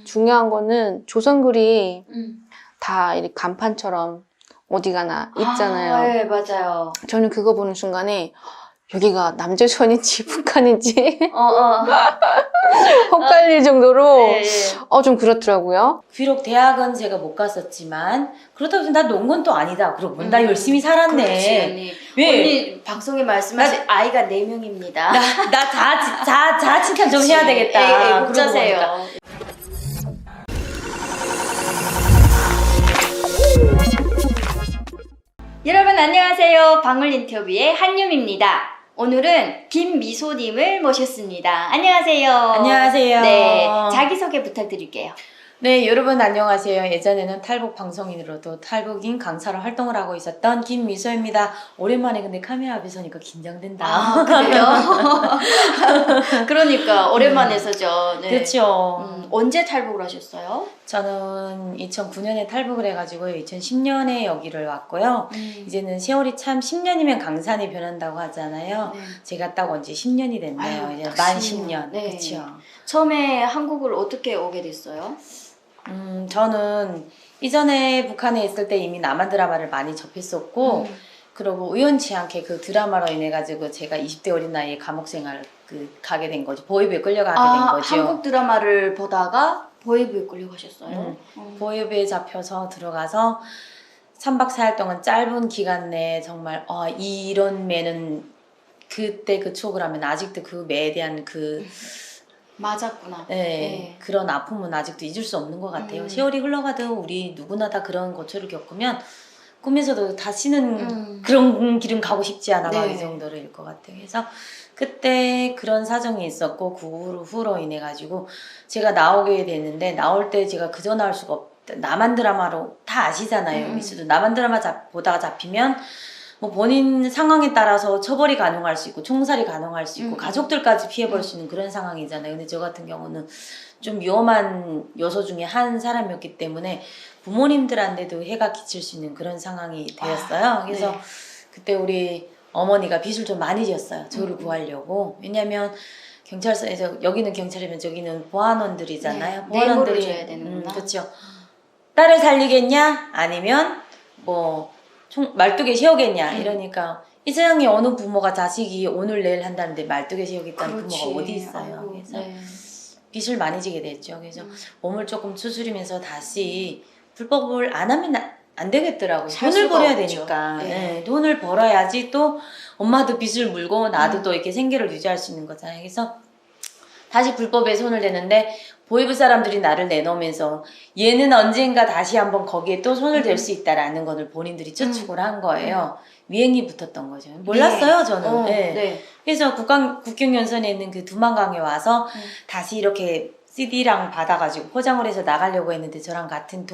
중요한 거는 조선글이 다 이렇게 간판처럼 어디 가나 있잖아요. 아, 네, 맞아요. 저는 그거 보는 순간에 여기가 남조선인지 북한인지 헛갈릴 정도로 네, 네. 좀 그렇더라고요. 비록 대학은 제가 못 갔었지만 그렇다고 해서 나 논 건 또 아니다. 그러고 나 열심히 살았네. 그렇지, 언니. 왜? 언니 방송에 말씀하신 아이가 4명입니다. 나 자아 칭찬 좀 해야 되겠다. 꼭 자세요. 여러분 안녕하세요. 방울 인터뷰의 한유미입니다. 오늘은 김미소님을 모셨습니다. 안녕하세요. 안녕하세요. 네, 자기소개 부탁드릴게요. 네, 여러분 안녕하세요. 예전에는 탈북 방송인으로도 탈북인 강사로 활동을 하고 있었던 김미소입니다. 오랜만에 근데 카메라 앞에 서니까 긴장된다. 아, 그래요? 그러니까 오랜만에 서죠. 네. 그렇죠. 언제 탈북을 하셨어요? 저는 2009년에 탈북을 해가지고 2010년에 여기를 왔고요. 이제는 세월이 참 10년이면 강산이 변한다고 하잖아요. 네. 제가 딱 온 지 10년이 됐네요. 아유, 이제 딱 만 10년. 10년. 네. 그렇죠. 처음에 한국을 어떻게 오게 됐어요? 저는 이전에 북한에 있을 때 이미 남한 드라마를 많이 접했었고 그리고 우연치 않게 그 드라마로 인해 가지고 제가 20대 어린 나이에 감옥 생활 가게 된 거죠. 보위부에 끌려가게 된 거죠. 한국 드라마를 보다가 보위부에 끌려가셨어요? 보위부에 잡혀서 들어가서 3박 4일 동안 짧은 기간 내에 정말 이런 매는 그때 그 추억을 하면 아직도 그 매에 대한 맞았구나. 네, 그런 아픔은 아직도 잊을 수 없는 것 같아요. 세월이 흘러가도 우리 누구나 다 그런 고초를 겪으면 꿈에서도 다시는 그런 길은 가고 싶지 않아 막 이 정도로일 것 같아요. 그래서 그때 그런 사정이 있었고 그 후로 인해 가지고 제가 나오게 됐는데 나올 때 제가 그저 나올 수가 없다. 남한 드라마로 다 아시잖아요. 미수도 남한 드라마 보다가 잡히면 뭐 본인 상황에 따라서 처벌이 가능할 수 있고 총살이 가능할 수 있고 가족들까지 피해볼 수 있는 그런 상황이잖아요. 근데 저 같은 경우는 좀 위험한 요소 중에 한 사람이었기 때문에 부모님들한테도 해가 끼칠 수 있는 그런 상황이 되었어요. 그래서 그때 우리 어머니가 빚을 좀 많이 졌어요. 저를 구하려고. 왜냐면 경찰서에서 여기는 경찰이면 저기는 보안원들이잖아요. 보안원들이 줘야 되는구나. 그렇죠. 딸을 살리겠냐? 아니면 뭐 말뚝에 세우겠냐 이러니까 이 세상에 어느 부모가 자식이 오늘 내일 한다는데 말뚝에 세우겠다는 부모가 어디 있어요. 그래서 빚을 많이 지게 됐죠. 그래서 몸을 조금 추스리면서 다시 불법을 안 하면 안 되겠더라고요. 돈을 벌어야 되니까. 네, 돈을 벌어야지 또 엄마도 빚을 물고 나도 또 이렇게 생계를 유지할 수 있는 거잖아요. 그래서 다시 불법에 손을 대는데 보위부 사람들이 나를 내놓으면서 얘는 언젠가 다시 한번 거기에 또 손을 댈 수 있다라는 것을 본인들이 추측을 한 거예요. 위행이 붙었던 거죠. 몰랐어요, 저는. 그래서 국경연선에 있는 그 두만강에 와서 다시 이렇게 CD랑 받아가지고 포장을 해서 나가려고 했는데 저랑 같은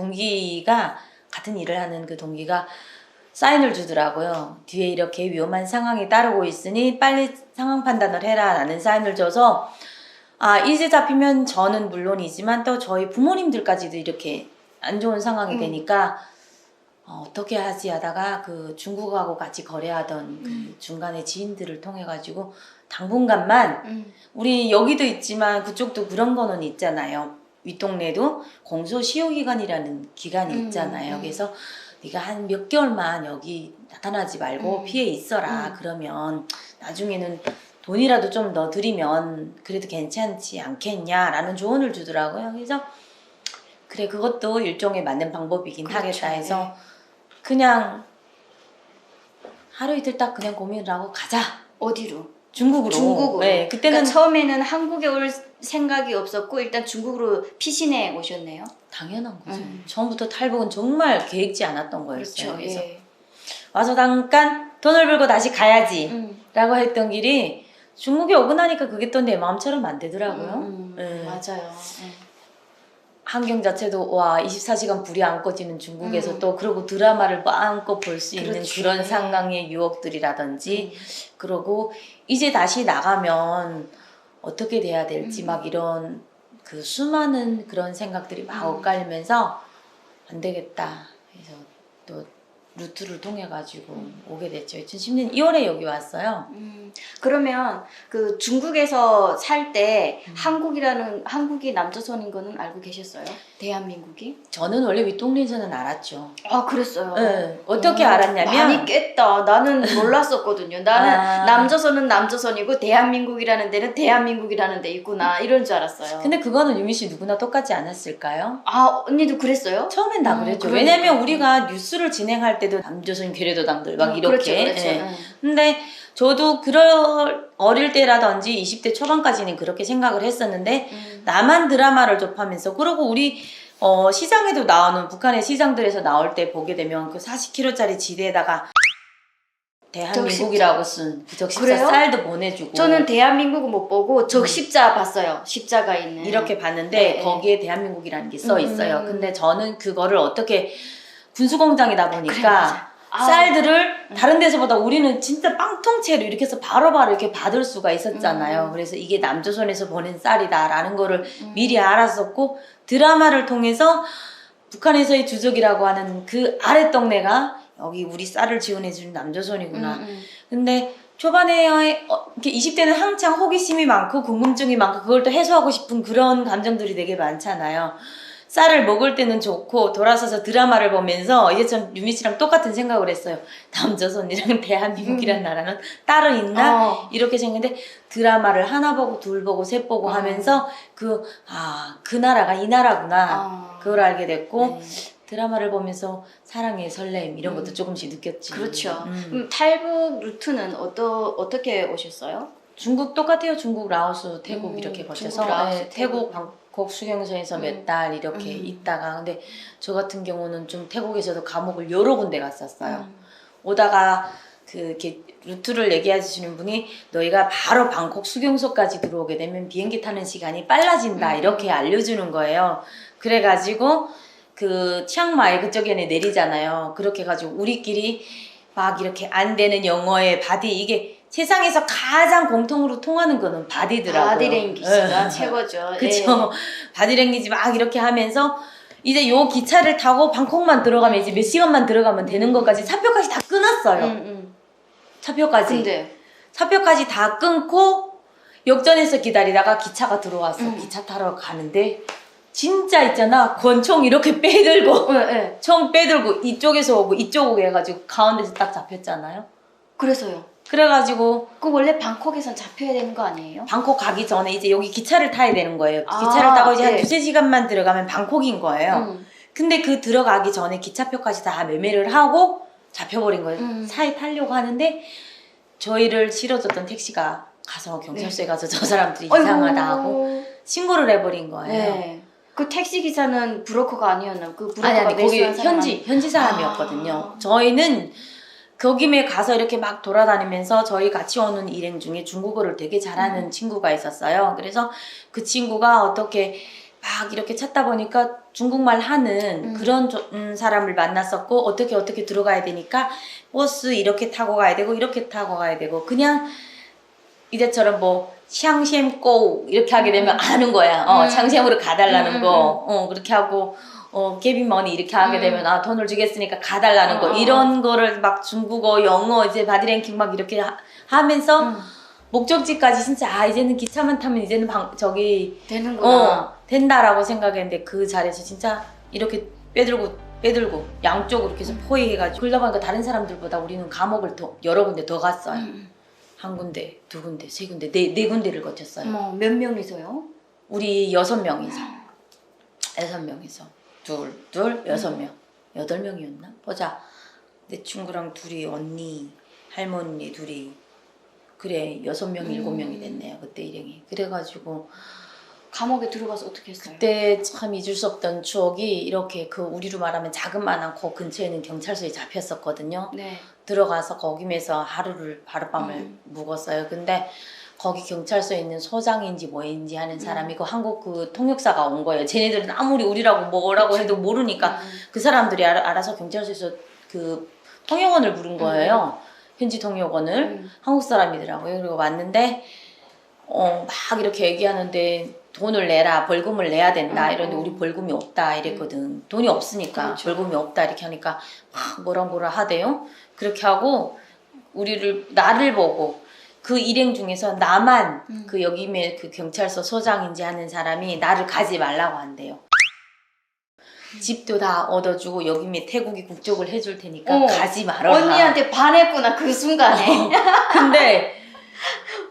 일을 하는 그 동기가 사인을 주더라고요. 뒤에 이렇게 위험한 상황이 따르고 있으니 빨리 상황 판단을 해라 라는 사인을 줘서 이제 잡히면 저는 물론이지만 또 저희 부모님들까지도 이렇게 안 좋은 상황이 되니까 어떻게 하지 하다가 그 중국하고 같이 거래하던 그 중간에 지인들을 통해 가지고 당분간만 우리 여기도 있지만 그쪽도 그런 거는 있잖아요. 윗동네도 공소시효기간이라는 기간이 있잖아요. 그래서 네가 한 몇 개월만 여기 나타나지 말고 피해 있어라. 그러면 나중에는 돈이라도 좀 더 드리면 그래도 괜찮지 않겠냐라는 조언을 주더라고요. 그래서 그래 그것도 일종의 맞는 방법이긴 하겠다 해서 그냥 하루 이틀 딱 그냥 고민을 하고 가자. 어디로? 중국으로. 네, 그때는 그러니까 처음에는 한국에 올 생각이 없었고 일단 중국으로 피신해 오셨네요. 당연한 거죠. 처음부터 탈북은 정말 계획지 않았던 거였어요. 그렇죠. 그래서 와서 잠깐 돈을 벌고 다시 가야지 라고 했던 길이 중국에 오고 나니까 그게 또 내 마음처럼 안 되더라고요. 맞아요. 환경 자체도 24시간 불이 안 꺼지는 중국에서 또 그러고 드라마를 마음껏 볼 수 있는 그런 상황의 유혹들이라든지 그러고 이제 다시 나가면 어떻게 돼야 될지 막 이런 그 수많은 그런 생각들이 막 엇갈리면서 안 되겠다. 그래서 또 루트를 통해 가지고 오게 됐죠. 2010년 2월에 여기 왔어요. 그러면 그 중국에서 살 때 한국이 남조선인 거는 알고 계셨어요? 대한민국이? 저는 원래 윗동리에서는 알았죠. 아, 그랬어요. 네. 어떻게 알았냐면 많이 깼다. 나는 몰랐었거든요. 나는 아. 남조선은 남조선이고 대한민국이라는 데는 대한민국이라는 데 있구나 이런 줄 알았어요. 근데 그거는 유미 씨 누구나 똑같지 않았을까요? 아, 언니도 그랬어요? 처음엔 다 그랬죠. 그러니까. 왜냐면 우리가 뉴스를 진행할 때도 남조선 괴뢰도당들 막 이렇게. 그렇죠, 그렇죠. 예. 근데 저도 그럴 어릴 때라든지 20대 초반까지는 그렇게 생각을 했었는데 남한 드라마를 접하면서 그리고 우리 시장에도 나오는 북한의 시장들에서 나올 때 보게 되면 그 40kg짜리 지대에다가 대한민국이라고 쓴 그 적십자 그래요? 쌀도 보내주고 저는 대한민국은 못 보고 적십자 봤어요. 십자가 있는. 이렇게 봤는데 네, 거기에 대한민국이라는 게 써 있어요. 근데 저는 그거를 어떻게 군수공장이다 그래, 보니까 맞아. 쌀들을 다른 데서보다 우리는 진짜 빵통째로 이렇게 해서 바로바로 이렇게 받을 수가 있었잖아요. 그래서 이게 남조선에서 보낸 쌀이다라는 거를 미리 알았었고 드라마를 통해서 북한에서의 주적이라고 하는 그 아랫동네가 여기 우리 쌀을 지원해주는 남조선이구나. 근데 초반에 이렇게 20대는 한창 호기심이 많고 궁금증이 많고 그걸 또 해소하고 싶은 그런 감정들이 되게 많잖아요. 쌀을 먹을 때는 좋고 돌아서서 드라마를 보면서 이제 전 유미 씨랑 똑같은 생각을 했어요. 남조선이랑 대한민국이란 나라는 따로 있나? 이렇게 생각했는데 드라마를 하나 보고 둘 보고 셋 보고 하면서 그 나라가 이 나라구나. 그걸 알게 됐고 드라마를 보면서 사랑의 설렘 이런 것도 조금씩 느꼈지. 그렇죠. 그럼 탈북 루트는 어떻게 오셨어요? 중국 똑같아요. 중국, 라오스, 태국 이렇게 거쳐서 중국, 라오스, 네, 태국, 방콕 수경소에서 몇 달 이렇게 있다가 근데 저 같은 경우는 좀 태국에서도 감옥을 여러 군데 갔었어요. 오다가 이렇게 루트를 얘기해 주시는 분이 너희가 바로 방콕 수경소까지 들어오게 되면 비행기 타는 시간이 빨라진다 이렇게 알려주는 거예요. 그래가지고 그 치앙마이 그쪽에 내리잖아요. 그렇게 해가지고 우리끼리 막 이렇게 안 되는 영어의 바디 이게 세상에서 가장 공통으로 통하는 거는 바디더라고요. 바디랭귀지가 최고죠. 그쵸. 바디랭귀지 막 이렇게 하면서 이제 요 기차를 타고 방콕만 들어가면 이제 몇 시간만 들어가면 되는 것까지 차표까지 다 끊었어요. 차표까지. 근데 차표까지 다 끊고 역전해서 기다리다가 기차가 들어와서 기차 타러 가는데 진짜 있잖아 권총 이렇게 빼들고 총 빼들고 이쪽에서 오고 이쪽 오고 해가지고 가운데서 딱 잡혔잖아요. 그래서요. 그래가지고 그 원래 방콕에선 잡혀야 되는 거 아니에요? 방콕 가기 전에 이제 여기 기차를 타야 되는 거예요. 기차를 타고 이제 한 두세 시간만 들어가면 방콕인 거예요. 근데 그 들어가기 전에 기차표까지 다 매매를 하고 잡혀버린 거예요. 차에 타려고 하는데 저희를 실어줬던 택시가 가서 경찰서에 가서 저 사람들이 이상하다 하고 신고를 해버린 거예요. 네. 그 택시 기사는 브로커가 아니었나? 그 브로커가 아니 거기 매수한 사람 현지 사람이었거든요. 저희는 거기에 가서 이렇게 막 돌아다니면서 저희 같이 오는 일행 중에 중국어를 되게 잘하는 친구가 있었어요. 그래서 그 친구가 어떻게 막 이렇게 찾다 보니까 중국말 하는 그런 사람을 만났었고 어떻게 들어가야 되니까 버스 이렇게 타고 가야 되고 이렇게 타고 가야 되고 그냥 이제처럼 뭐 샹셴꼬 이렇게 하게 되면 아는 거야. 샹셴으로 가달라는 거. 그렇게 하고 개비머니 이렇게 하게 되면 돈을 주겠으니까 가달라는 거 이런 거를 막 중국어, 영어 이제 바디랭킹 막 이렇게 하면서 목적지까지 진짜 이제는 기차만 타면 이제는 되는구나. 된다라고 생각했는데 그 자리에서 진짜 이렇게 빼들고 양쪽으로 이렇게 해서 포위해가지고 그러다 보니까 다른 사람들보다 우리는 감옥을 여러 군데 더 갔어요. 한 군데, 두 군데, 세 군데, 네 군데를 거쳤어요. 몇 명이서요? 우리 6명이서 6명이서 둘 6명 8명이었나? 보자. 내 친구랑 둘이 언니 할머니 둘이 그래 6명 7명이 됐네요. 그때 일행이. 그래가지고 감옥에 들어가서 어떻게 했어요? 그때 참 잊을 수 없던 추억이 이렇게 그 우리로 말하면 자그마한 코 근처에 있는 경찰서에 잡혔었거든요. 네. 들어가서 거기에서 하룻밤을 묵었어요. 근데 거기 경찰서에 있는 소장인지 뭐인지 하는 사람이 그 한국 그 통역사가 온 거예요. 쟤네들은 아무리 우리라고 뭐라고 해도 모르니까 그 사람들이 알아서 경찰서에서 그 통역원을 부른 거예요. 현지 통역원을. 한국 사람이더라고요. 그리고 왔는데 막 이렇게 얘기하는데 돈을 내라, 벌금을 내야 된다 이러는데 우리 벌금이 없다 이랬거든. 돈이 없으니까 그렇죠. 벌금이 없다 이렇게 하니까 막 뭐라 하대요. 그렇게 하고 나를 보고 그 일행 중에서 나만 그 여기에 그 경찰서 소장인지 하는 사람이 나를 가지 말라고 한대요. 집도 다 얻어주고 여기에 태국이 국적을 해줄 테니까 가지 말아라. 언니한테 반했구나 그 순간에. 근데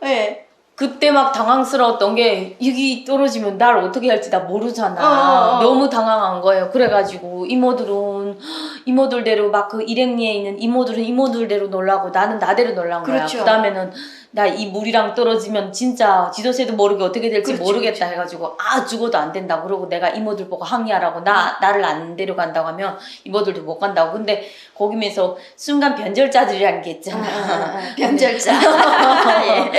네. 그때 막 당황스러웠던 게 여기 떨어지면 날 어떻게 할지 나 모르잖아. 너무 당황한 거예요. 그래가지고 이모들대로 막 그 일행리에 있는 이모들은 이모들대로 놀라고 나는 나대로 놀란 거야. 그렇죠. 그 다음에는 나 이 물이랑 떨어지면 진짜 지도새도 모르게 어떻게 될지 그렇죠, 모르겠다 그렇죠. 해가지고 죽어도 안 된다. 그러고 내가 이모들 보고 항의하라고 나를 안 데려간다고 하면 이모들도 못 간다고. 근데 거기면서 순간 변절자들이라는 게 있잖아. 변절자. 예.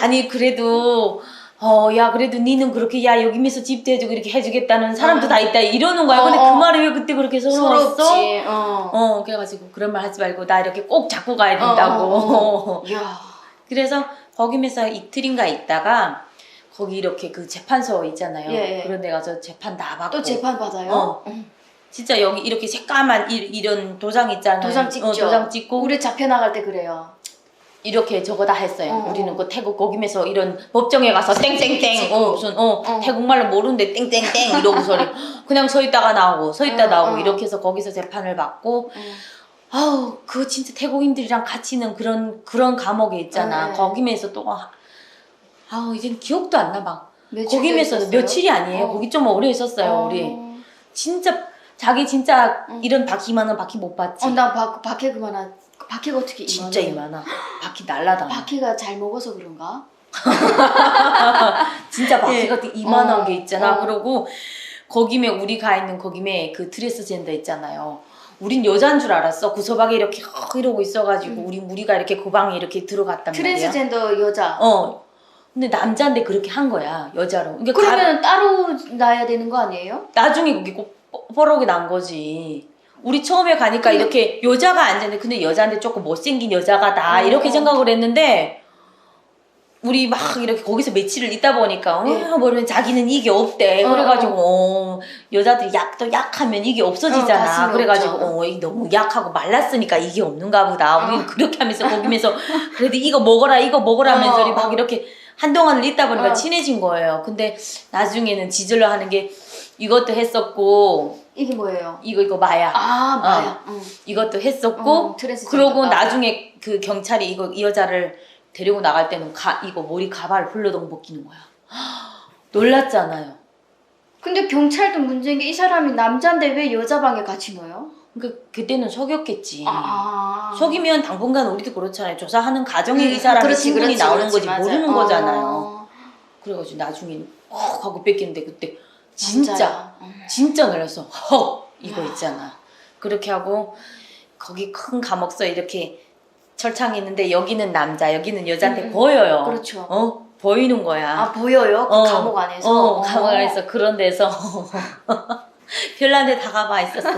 아니 그래도 야 그래도 니는 그렇게 야 여기면서 집도 해주고 이렇게 해주겠다는 사람도 다 있다 이러는 거야. 근데 그 말이 왜 그때 그렇게 서러웠어? 서럽지. 그래가지고 그런 말 하지 말고 나 이렇게 꼭 잡고 가야 된다고. 이야. 그래서 거기면서 이틀인가 있다가 거기 이렇게 그 재판소 있잖아요. 예. 그런 데 가서 재판 다 받고 또 재판 받아요? 진짜 여기 이렇게 새까만 이런 도장 있잖아요. 도장 찍죠. 도장 찍고 우리 잡혀 나갈 때 그래요. 이렇게 저거 다 했어요. 우리는 그 태국 거기면서 이런 법정에 가서 땡땡땡 무슨 태국말로 모르는데 땡땡땡 이러고 소리 그냥 서 있다가 나오고 서 있다 나오고 이렇게 해서 거기서 재판을 받고 그거 진짜 태국인들이랑 같이 있는 그런 감옥에 있잖아. 거기면서 또 이젠 기억도 안 나 막. 거기면서 며칠이 아니에요. 거기 좀 오래 있었어요. 우리 진짜 자기 진짜 이런 바퀴 이만한 바퀴 못 봤지. 난 바퀴 그만한 바퀴가 어떻게 진짜 이만한 바퀴 날라다녀. 바퀴가 잘 먹어서 그런가? 진짜 바퀴가 예. 이만한 게 있잖아. 그러고 거기에 우리 가 있는 거기에 그 드레스 젠더 있잖아요. 우린 여자인 줄 알았어. 구서방에 이렇게 이러고 있어가지고 우리가 이렇게 그 방에 이렇게 들어갔단 말이야. 트랜스젠더 여자. 근데 남자인데 그렇게 한 거야 여자로. 그러니까 그러면 따로 놔야 되는 거 아니에요? 나중에 그게 뽀록이 난 거지. 우리 처음에 가니까 이렇게 여자가 앉았는데 근데 여자인데 조금 못생긴 여자가 다 이렇게 생각을 했는데 우리 막 이렇게 거기서 며칠을 있다 보니까 모르면 자기는 이게 없대. 그래가지고 여자들이 또 약하면 이게 없어지잖아. 그래가지고 이게 너무 약하고 말랐으니까 이게 없는가 보다. 우리는 그렇게 하면서 거기면서 그래도 이거 먹어라 하면서 막 이렇게 한동안을 있다 보니까 친해진 거예요. 근데 나중에는 지질러 하는 게 이것도 했었고 이게 뭐예요? 이거 마야. 마야. 이것도 했었고 그러고 나중에 그 경찰이 이 여자를 데리고 나갈 때는 이거 머리 가발 훌러덩 벗기는 거야. 놀랐잖아요. 근데 경찰도 문제인 게 이 사람이 남자인데 왜 여자 방에 같이 넣어요? 그러니까 그때는 속였겠지. 아. 속이면 당분간 우리도 그렇잖아요. 조사하는 과정에 이 사람의 신분이 나오는 거지 맞아요. 모르는 거잖아요. 그래가지고 나중에 하고 뺏겼는데 그때 진짜 진짜 놀랐어. 이거 있잖아. 그렇게 하고 거기 큰 감옥서 이렇게 철창이 있는데 여기는 남자 여기는 여자한테 보여요. 그렇죠. 보이는 거야. 아, 보여요? 그 감옥 안에서? 감옥 안에서 그런 데서 별난 데 다 가봐 있었어.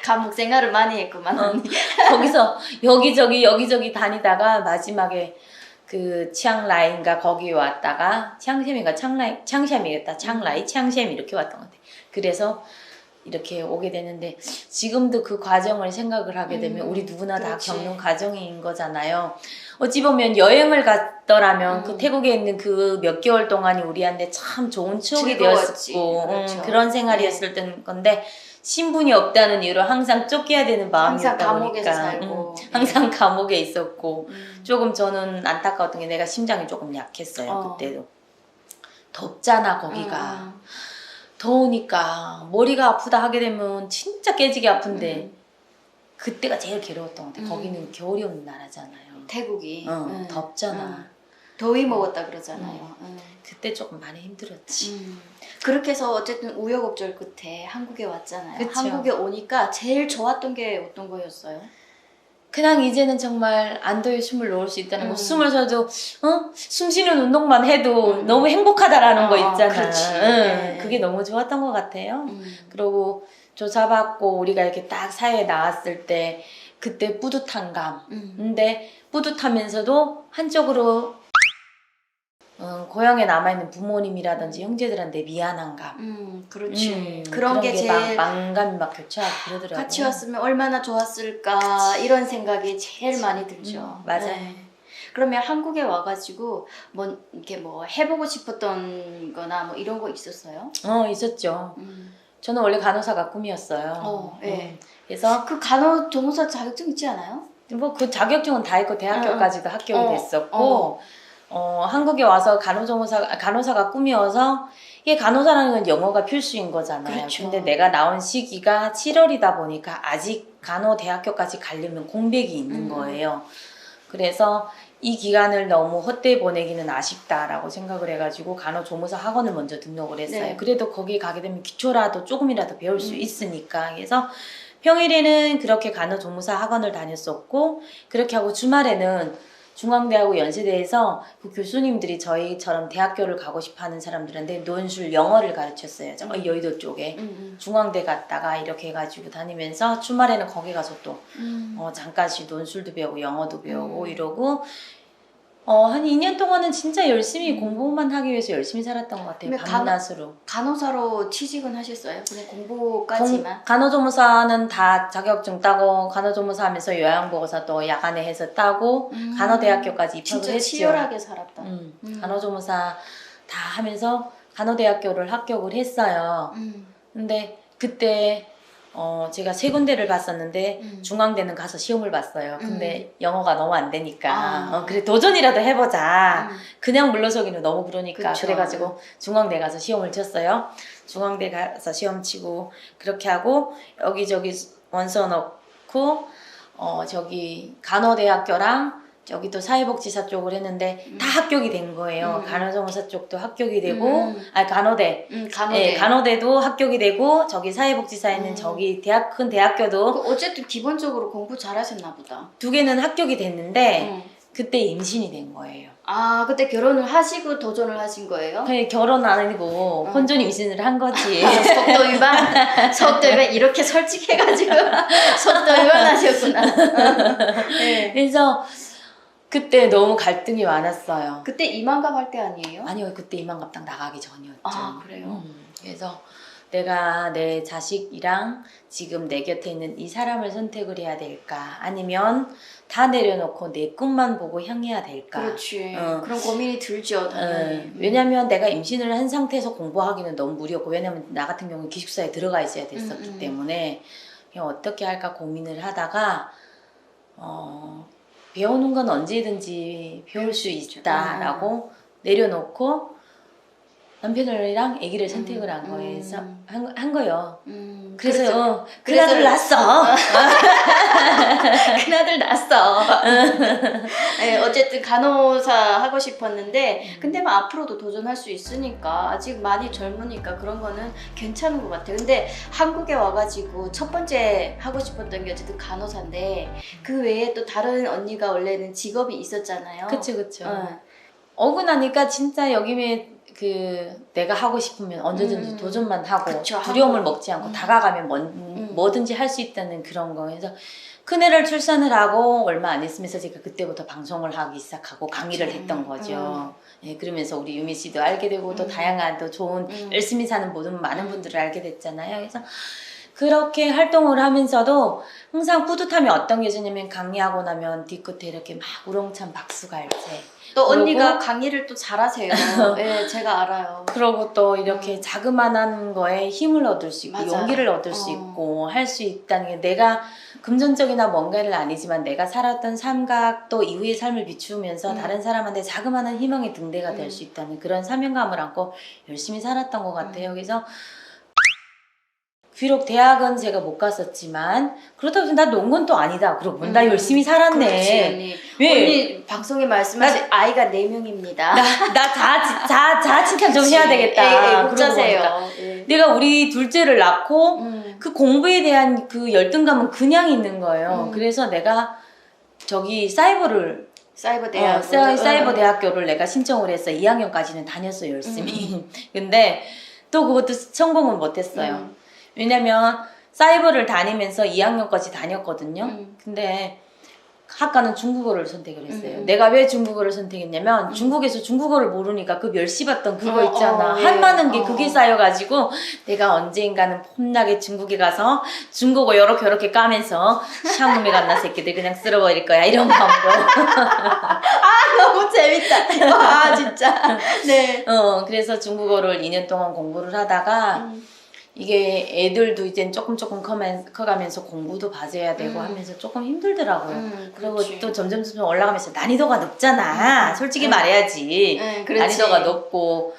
감옥 생활을 많이 했구만 언니. 거기서 여기저기 다니다가 마지막에 그 치앙라이인가 거기 왔다가 치앙샘인가 창샘이겠다. 치앙라이 치앙샘 이렇게 왔던 것 같아. 그래서 이렇게 오게 되는데 지금도 그 과정을 생각을 하게 되면 우리 누구나 그렇지. 다 겪는 과정인 거잖아요. 어찌 보면 여행을 갔더라면 그 태국에 있는 그 몇 개월 동안이 우리한테 참 좋은 추억이 즐거웠지. 되었고 그렇죠. 그런 생활이었을 건데 신분이 없다는 이유로 항상 쫓겨야 되는 마음이었다 항상 감옥에서 보니까 살고. 항상 감옥에 있었고 조금 저는 안타까웠던 게 내가 심장이 조금 약했어요. 그때도 덥잖아 거기가. 더우니까 머리가 아프다 하게 되면 진짜 깨지게 아픈데 그때가 제일 괴로웠던 것 같아. 거기는 겨울이 오는 나라잖아요. 태국이. 덥잖아. 더위 먹었다 그러잖아요. 그때 조금 많이 힘들었지. 그렇게 해서 어쨌든 우여곡절 끝에 한국에 왔잖아요. 그쵸. 한국에 오니까 제일 좋았던 게 어떤 거였어요? 그냥 이제는 정말 안도의 숨을 놓을 수 있다는 거. 숨을 쉬어도 숨 쉬는 운동만 해도 너무 행복하다라는 거 있잖아. 그렇지. 그게 너무 좋았던 것 같아요. 그리고 조사받고 우리가 이렇게 딱 사회에 나왔을 때 그때 뿌듯한 감. 근데 뿌듯하면서도 한쪽으로 고향에 남아있는 부모님이라든지 형제들한테 미안한 감. 그렇지. 그런 게 제일 망감이 막 교차하고 그러더라고요. 같이 왔으면 얼마나 좋았을까 이런 생각이 제일 많이 들죠. 맞아요. 네. 그러면 한국에 와가지고 뭐 이렇게 뭐 해보고 싶었던 거나 뭐 이런 거 있었어요? 있었죠. 저는 원래 간호사가 꿈이었어요. 네. 그래서 그 간호조무사 자격증 있지 않아요? 뭐 그 자격증은 다 있고 대학교까지도 합격이 됐었고 한국에 와서 간호사가 꿈이어서 이게 간호사라는 건 영어가 필수인 거잖아요. 그렇죠. 근데 내가 나온 시기가 7월이다 보니까 아직 간호대학교까지 가려면 공백이 있는 거예요. 그래서 이 기간을 너무 헛되이 보내기는 아쉽다라고 생각을 해가지고 간호조무사 학원을 먼저 등록을 했어요. 네. 그래도 거기 가게 되면 기초라도 조금이라도 배울 수 있으니까. 그래서 평일에는 그렇게 간호조무사 학원을 다녔었고, 그렇게 하고 주말에는 중앙대하고 연세대에서 그 교수님들이 저희처럼 대학교를 가고 싶어하는 사람들한테 논술 영어를 가르쳤어요. 저 여의도 쪽에 중앙대 갔다가 이렇게 해가지고 다니면서 주말에는 거기 가서 또 잠깐씩 논술도 배우고 영어도 배우고 이러고 한 2년 동안은 진짜 열심히 공부만 하기 위해서 열심히 살았던 것 같아요. 그러면 밤낮으로. 간호사로 취직은 하셨어요? 그냥 공부까지만? 간호조무사는 다 자격증 따고 간호조무사 하면서 요양보호사 또 야간에 해서 따고 간호대학교까지 입학을 진짜 했죠. 치열하게 살았다. 간호조무사 다 하면서 간호대학교를 합격을 했어요. 근데 그때 제가 세 군데를 봤었는데 중앙대는 가서 시험을 봤어요. 근데 영어가 너무 안 되니까 그래 도전이라도 해보자. 그냥 물러서기는 너무 그러니까 그쵸. 그래가지고 중앙대 가서 시험을 쳤어요. 중앙대 가서 시험 치고 그렇게 하고 여기저기 원서 넣고 저기 간호대학교랑 저기 또 사회복지사 쪽을 했는데 다 합격이 된 거예요. 간호조무사 쪽도 합격이 되고 간호대. 간호대. 네, 간호대도 합격이 되고 저기 사회복지사에는 저기 큰 대학교도 어쨌든 기본적으로 공부 잘하셨나 보다. 2개는 합격이 됐는데 그때 임신이 된 거예요. 아, 그때 결혼을 하시고 도전을 하신 거예요? 그냥 결혼 안 하고 혼전 임신을 한 거지. 속도 위반? 속도 위반 이렇게 솔직해가지고 속도 위반하셨구나. 네. 그래서 그때 너무 갈등이 많았어요. 그때 이만갑 할 때 아니에요? 아니요, 그때 이만갑당 나가기 전이었죠. 아, 그래요? 그래서 내가 내 자식이랑 지금 내 곁에 있는 이 사람을 선택을 해야 될까? 아니면 다 내려놓고 내 꿈만 보고 향해야 될까? 그렇지. 그런 고민이 들죠, 당연히. 왜냐면 내가 임신을 한 상태에서 공부하기는 너무 무리였고, 왜냐면 나 같은 경우는 기숙사에 들어가 있어야 됐었기 때문에 그냥 어떻게 할까 고민을 하다가 배우는 건 언제든지 배울 수 있다라고 내려놓고 남편이랑 아기를 선택을 한 거예요. 그래서 한 거예요. 그래서 큰아들 낳았어. 큰아들 낳았어. 네, 어쨌든 간호사 하고 싶었는데 근데 뭐 앞으로도 도전할 수 있으니까 아직 많이 젊으니까 그런 거는 괜찮은 것 같아요. 근데 한국에 와가지고 첫 번째 하고 싶었던 게 어쨌든 간호사인데 그 외에 또 다른 언니가 원래는 직업이 있었잖아요. 그쵸. 오고 나니까 진짜 여기에 내가 하고 싶으면 언제든지 도전만 하고 그쵸, 두려움을 먹지 않고 다가가면 뭐든지 할 수 있다는 그런 거. 그래서 큰애를 출산을 하고 얼마 안 있으면서 제가 그때부터 방송을 하기 시작하고 강의를 했던 거죠. 예, 그러면서 우리 유미 씨도 알게 되고 또 다양한 또 좋은 열심히 사는 모든 많은 분들을 알게 됐잖아요. 그래서 그렇게 활동을 하면서도 항상 뿌듯함이 어떤 게 있었냐면 강의하고 나면 뒤끝에 이렇게 막 우렁찬 박수가 할 때. 또 언니가 강의를 또 잘하세요. 네, 제가 알아요. 그러고 또 이렇게 자그마한 거에 힘을 얻을 수 있고 맞아요. 용기를 얻을 수 있고 할 수 있다는 게 내가 금전적이나 뭔가를 아니지만 내가 살았던 삶과 또 이후의 삶을 비추면서 다른 사람한테 자그마한 희망의 등대가 될 수 있다는 그런 사명감을 안고 열심히 살았던 것 같아요. 그래서 비록 대학은 제가 못 갔었지만 그렇다고 해서 나 논 건 또 아니다. 그러고 나 열심히 살았네. 그렇지, 언니. 왜? 언니 방송에 말씀하신 아이가 4명입니다. 나 자아 칭찬 좀 해야 되겠다. 복자세요. 내가 우리 둘째를 낳고 그 공부에 대한 그 열등감은 그냥 있는 거예요. 그래서 내가 저기 사이버 대학. 사이버 대학교를 내가 신청을 했어. 2학년까지는 다녔어 열심히. 근데 또 그것도 성공은 못했어요. 왜냐면 사이버를 다니면서 2학년까지 다녔거든요. 근데 학과는 중국어를 선택을 했어요. 내가 왜 중국어를 선택했냐면 중국에서 중국어를 모르니까 그 멸시받던 그거 있잖아. 예. 한많은 게 그게 쌓여가지고 내가 언젠가는 폼나게 중국에 가서 중국어 요렇게 까면서 샹놈에 갔나 새끼들 그냥 쓸어버릴 거야 이런 마음으로. 너무 재밌다. 와 진짜. 네. 그래서 중국어를 2년 동안 공부를 하다가 이게 애들도 이제 조금 커가면서 공부도 봐줘야 되고 하면서 조금 힘들더라고요. 그리고 그렇지. 또 점점 올라가면서 난이도가 높잖아. 솔직히 말해야지. 그렇지. 난이도가 높고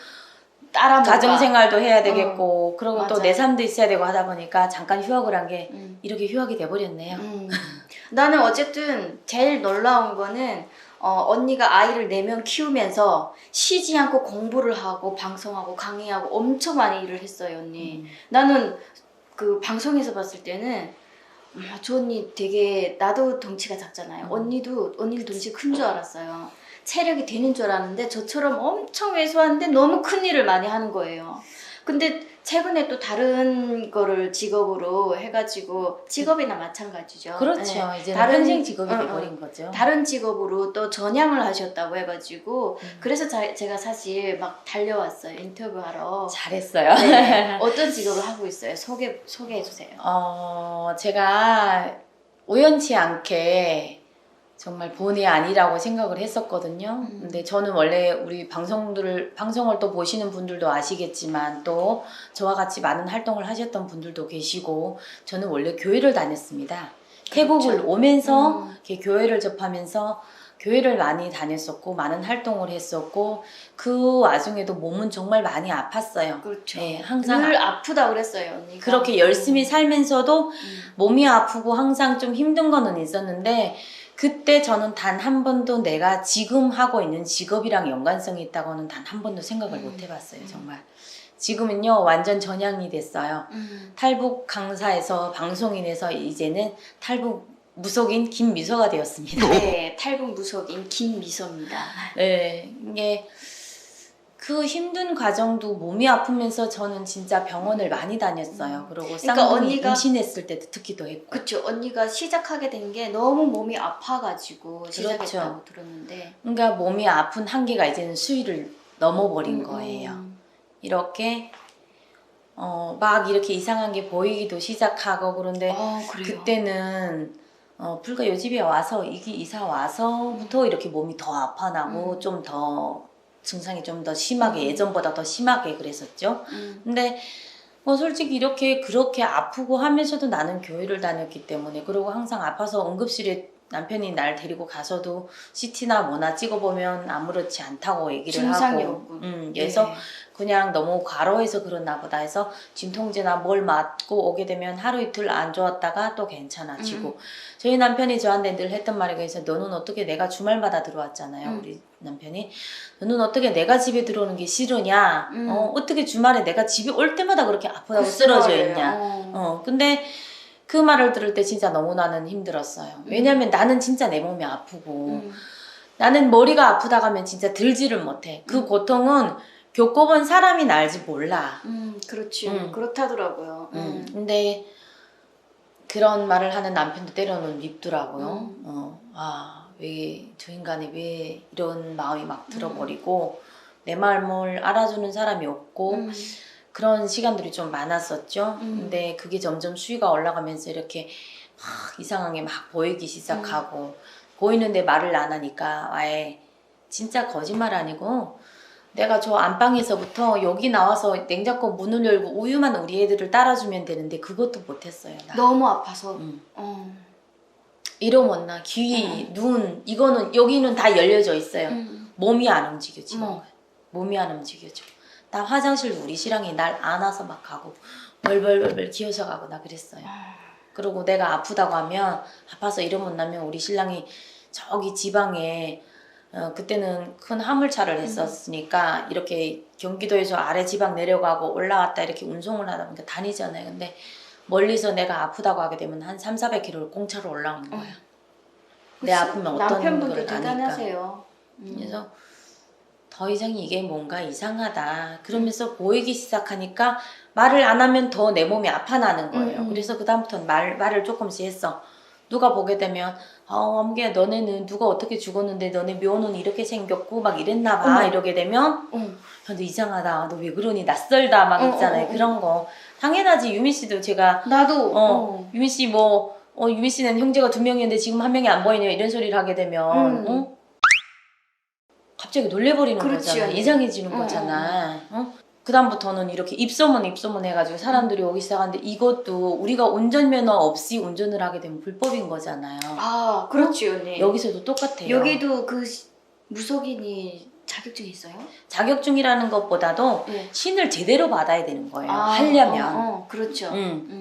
따라 가정생활도 해야 되겠고 그리고 또 맞아. 내 삶도 있어야 되고 하다 보니까 잠깐 휴학을 한 게 이렇게 휴학이 돼버렸네요. 나는 어쨌든 제일 놀라운 거는 언니가 아이를 4명 키우면서 쉬지 않고 공부를 하고 방송하고 강의하고 엄청 많이 일을 했어요, 언니. 나는 그 방송에서 봤을 때는 저 언니 되게 나도 덩치가 작잖아요. 언니도 덩치 큰 줄 알았어요. 체력이 되는 줄 알았는데 저처럼 엄청 왜소한데 너무 큰 일을 많이 하는 거예요. 근데 최근에 또 다른 거를 직업으로 해가지고 직업이나 마찬가지죠. 그렇죠. 네. 이제는 현생 직업이 돼버린 거죠. 다른 직업으로 또 전향을 하셨다고 해가지고 그래서 제가 사실 막 달려왔어요. 인터뷰하러. 잘했어요. 네. 어떤 직업을 하고 있어요? 소개해주세요. 제가 우연치 않게 정말 본의 아니라고 생각을 했었거든요. 근데 저는 원래 우리 방송을 또 보시는 분들도 아시겠지만 또 저와 같이 많은 활동을 하셨던 분들도 계시고 저는 원래 교회를 다녔습니다. 태국을 오면서 이렇게 교회를 접하면서 교회를 많이 다녔었고 많은 활동을 했었고 그 와중에도 몸은 정말 많이 아팠어요. 그렇죠. 네, 항상 늘 아프다 그랬어요, 언니가. 그렇게 열심히 살면서도 몸이 아프고 항상 좀 힘든 거는 있었는데 그때 저는 단 한 번도 내가 지금 하고 있는 직업이랑 연관성이 있다고는 단 한 번도 생각을 못 해봤어요, 정말. 지금은요, 완전 전향이 됐어요. 탈북 강사에서 방송인에서 이제는 탈북 무속인 김미소가 되었습니다. 네, 탈북 무속인 김미소입니다. 네, 이게 그 힘든 과정도 몸이 아프면서 저는 진짜 병원을 많이 다녔어요. 그리고 쌍둥이 임신했을 때도 듣기도 했고. 그쵸. 언니가 시작하게 된 게 너무 몸이 아파가지고 시작했다고 그렇죠. 들었는데. 그러니까 몸이 아픈 한계가 이제는 수위를 넘어버린 거예요. 이렇게 막 이렇게 이상한 게 보이기도 시작하고 그런데 그래요? 그때는 불과 요 집에 와서 이사 와서부터 이렇게 몸이 더 아파나고 좀 더 증상이 좀 더 심하게 예전보다 더 심하게 그랬었죠. 근데 뭐 솔직히 그렇게 아프고 하면서도 나는 교회를 다녔기 때문에 그리고 항상 아파서 응급실에 남편이 날 데리고 가서도 CT나 뭐나 찍어보면 아무렇지 않다고 얘기를 증상이 하고 없고. 그래서 그냥 너무 과로해서 그러나 보다 해서 진통제나 뭘 맞고 오게 되면 하루 이틀 안 좋았다가 또 괜찮아지고 저희 남편이 저한테 늘 했던 말이 그래서 너는 어떻게 내가 주말마다 들어왔잖아요. 우리 남편이 너는 어떻게 내가 집에 들어오는 게 싫으냐 어떻게 주말에 내가 집에 올 때마다 그렇게 아프다고 쓰러져 있냐 근데 그 말을 들을 때 진짜 너무 나는 힘들었어요. 왜냐면 나는 진짜 내 몸이 아프고 나는 머리가 아프다 가면 진짜 들지를 못해. 그 고통은 겪어본 사람이 알지 몰라. 그렇지. 그렇다더라고요. 근데 그런 말을 하는 남편도 때로는 밉더라고요. 왜 저 인간이 왜 이런 마음이 막 들어버리고 내 마음을 알아주는 사람이 없고 그런 시간들이 좀 많았었죠. 근데 그게 점점 수위가 올라가면서 이렇게 막 이상하게 막 보이기 시작하고 보이는데 말을 안 하니까 아예 진짜 거짓말 아니고 내가 저 안방에서부터 여기 나와서 냉장고 문을 열고 우유만 우리 애들을 따라주면 되는데 그것도 못했어요. 나. 너무 아파서. 이러면 나 귀, 눈 이거는 여기는 다 열려져 있어요. 몸이 안 움직여지는 거예요. 몸이 안 움직여져. 나 화장실 우리 신랑이 날 안아서 막 가고 벌벌벌벌 기어서 가고 나 그랬어요. 그리고 내가 아프다고 하면 아파서 이러면 나면 우리 신랑이 저기 지방에 그때는 큰 화물차를 했었으니까 이렇게 경기도에서 아래 지방 내려가고 올라왔다 이렇게 운송을 하다 보니까 다니잖아요. 근데 멀리서 내가 아프다고 하게 되면 한 300~400km를 공차로 올라오는 거예요. 내 아프면 어떤 남편분도 걸 아니까. 대단하세요. 그래서 더 이상 이게 뭔가 이상하다. 그러면서 보이기 시작하니까 말을 안 하면 더 내 몸이 아파나는 거예요. 그래서 그 다음부터는 말을 조금씩 했어. 누가 보게 되면 엄기야 너네는 누가 어떻게 죽었는데 너네 묘는 이렇게 생겼고 막 이랬나 봐 이러게 되면 야, 너 이상하다. 너 왜 그러니? 낯설다 막 있잖아요. 그런 거. 당연하지. 유미 씨도 제가 나도 유미 씨 유미 씨는 형제가 2명이었는데 지금 1명이 안 보이네요. 이런 소리를 하게 되면 갑자기 놀래버리는 그렇지, 거잖아. 언니. 이상해지는 거잖아. 그 다음부터는 이렇게 입소문 해가지고 사람들이 오기 시작하는데 이것도 우리가 운전면허 없이 운전을 하게 되면 불법인 거잖아요. 아 그렇지 언니. 여기서도 똑같아요. 여기도 그 무속인이 자격증이 있어요? 자격증이라는 것보다도 네. 신을 제대로 받아야 되는 거예요. 하려면. 그렇죠.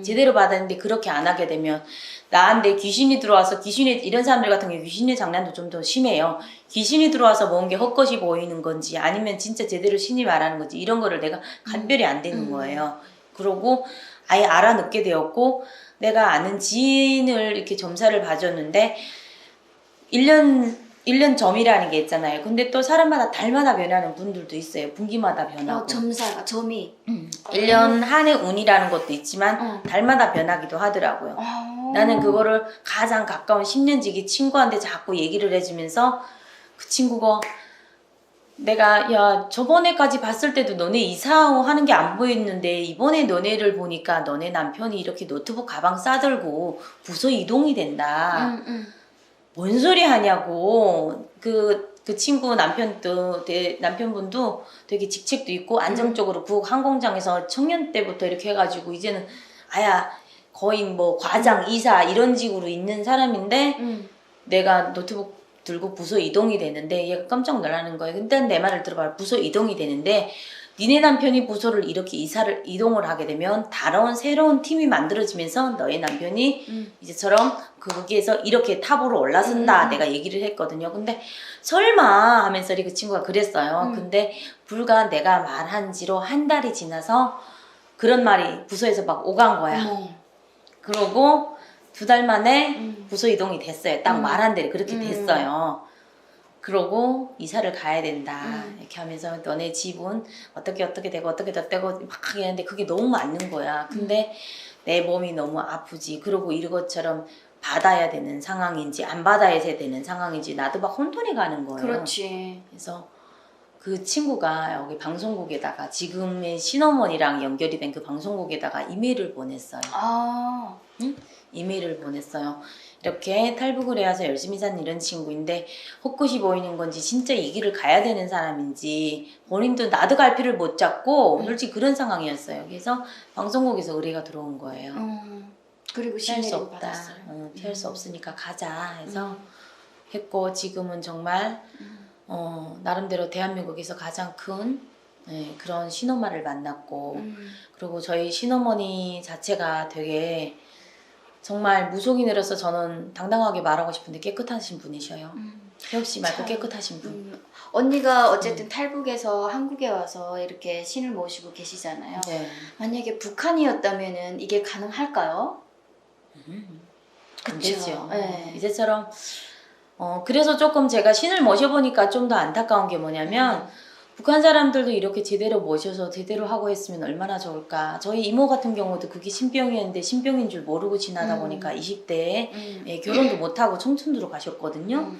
제대로 받았는데 그렇게 안 하게 되면 나한테 귀신이 들어와서 이런 사람들 같은 경우 귀신의 장난도 좀 더 심해요. 귀신이 들어와서 뭔 게 헛것이 보이는 건지 아니면 진짜 제대로 신이 말하는 건지 이런 거를 내가 간별이 안 되는 거예요. 그러고 아예 알아듣게 되었고 내가 아는 지인을 이렇게 점사를 봐줬는데 1년 점이라는 게 있잖아요. 근데 또 사람마다 달마다 변하는 분들도 있어요. 분기마다 변하고. 점이. 1년 한 해 운이라는 것도 있지만 달마다 변하기도 하더라고요. 나는 그거를 가장 가까운 10년 지기 친구한테 자꾸 얘기를 해주면서 그 친구가 내가 야 저번에까지 봤을 때도 너네 이사하는 게 안 보였는데 이번에 너네를 보니까 너네 남편이 이렇게 노트북 가방 싸들고 부서 이동이 된다. 뭔 소리 하냐고. 그 친구 남편분도 되게 직책도 있고 안정적으로 국 항공장에서 청년 때부터 이렇게 해가지고 이제는 거의 뭐 과장, 이사 이런 직으로 있는 사람인데 내가 노트북 들고 부서 이동이 되는데 얘가 깜짝 놀라는 거예요. 일단 내 말을 들어봐. 부서 이동이 되는데 니네 남편이 부서를 이렇게 이동을 하게 되면 새로운 팀이 만들어지면서 너의 남편이 이제처럼 거기에서 이렇게 탑으로 올라선다. 내가 얘기를 했거든요. 근데 설마 하면서 그 친구가 그랬어요. 근데 불과 내가 말한 지로 한 달이 지나서 그런 말이 부서에서 막 오간 거야. 그러고 2달 만에 부서 이동이 됐어요. 딱 말한 대로 그렇게 됐어요. 그러고 이사를 가야 된다. 이렇게 하면서 너네 집은 어떻게 되고 어떻게 됐다고 막 하는데 그게 너무 맞는 거야. 근데 내 몸이 너무 아프지. 그러고 이것처럼 받아야 되는 상황인지 안 받아야 되는 상황인지 나도 막 혼돈이 가는 거예요. 그렇지. 그래서 그 친구가 여기 방송국에다가 지금의 신어머니랑 연결이 된 그 방송국에다가 이메일을 보냈어요. 이메일을 보냈어요. 이렇게 탈북을 해와서 열심히 산 이런 친구인데 헛것이 보이는 건지 진짜 이 길을 가야 되는 사람인지 본인도 나도 갈피를 못 잡고 솔직히 그런 상황이었어요. 그래서 방송국에서 의뢰가 들어온 거예요. 그리고 피할 수 신뢰를 없다. 받았어요. 피할 수 없으니까 가자 해서 했고 지금은 정말 나름대로 대한민국에서 가장 큰 그런 신엄마를 만났고 그리고 저희 신어머니 자체가 되게 정말 무속인으로서 저는 당당하게 말하고 싶은데 깨끗하신 분이셔요. 혜옥씨 말고 깨끗하신 분. 언니가 어쨌든 탈북해서 한국에 와서 이렇게 신을 모시고 계시잖아요. 네. 만약에 북한이었다면은 이게 가능할까요? 안 되죠. 네. 이제처럼 그래서 조금 제가 신을 모셔보니까 좀 더 안타까운 게 뭐냐면 북한 사람들도 이렇게 제대로 모셔서 제대로 하고 했으면 얼마나 좋을까. 저희 이모 같은 경우도 그게 신병이었는데 신병인 줄 모르고 지나다 보니까 20대에 결혼도 못하고 청춘으로 가셨거든요.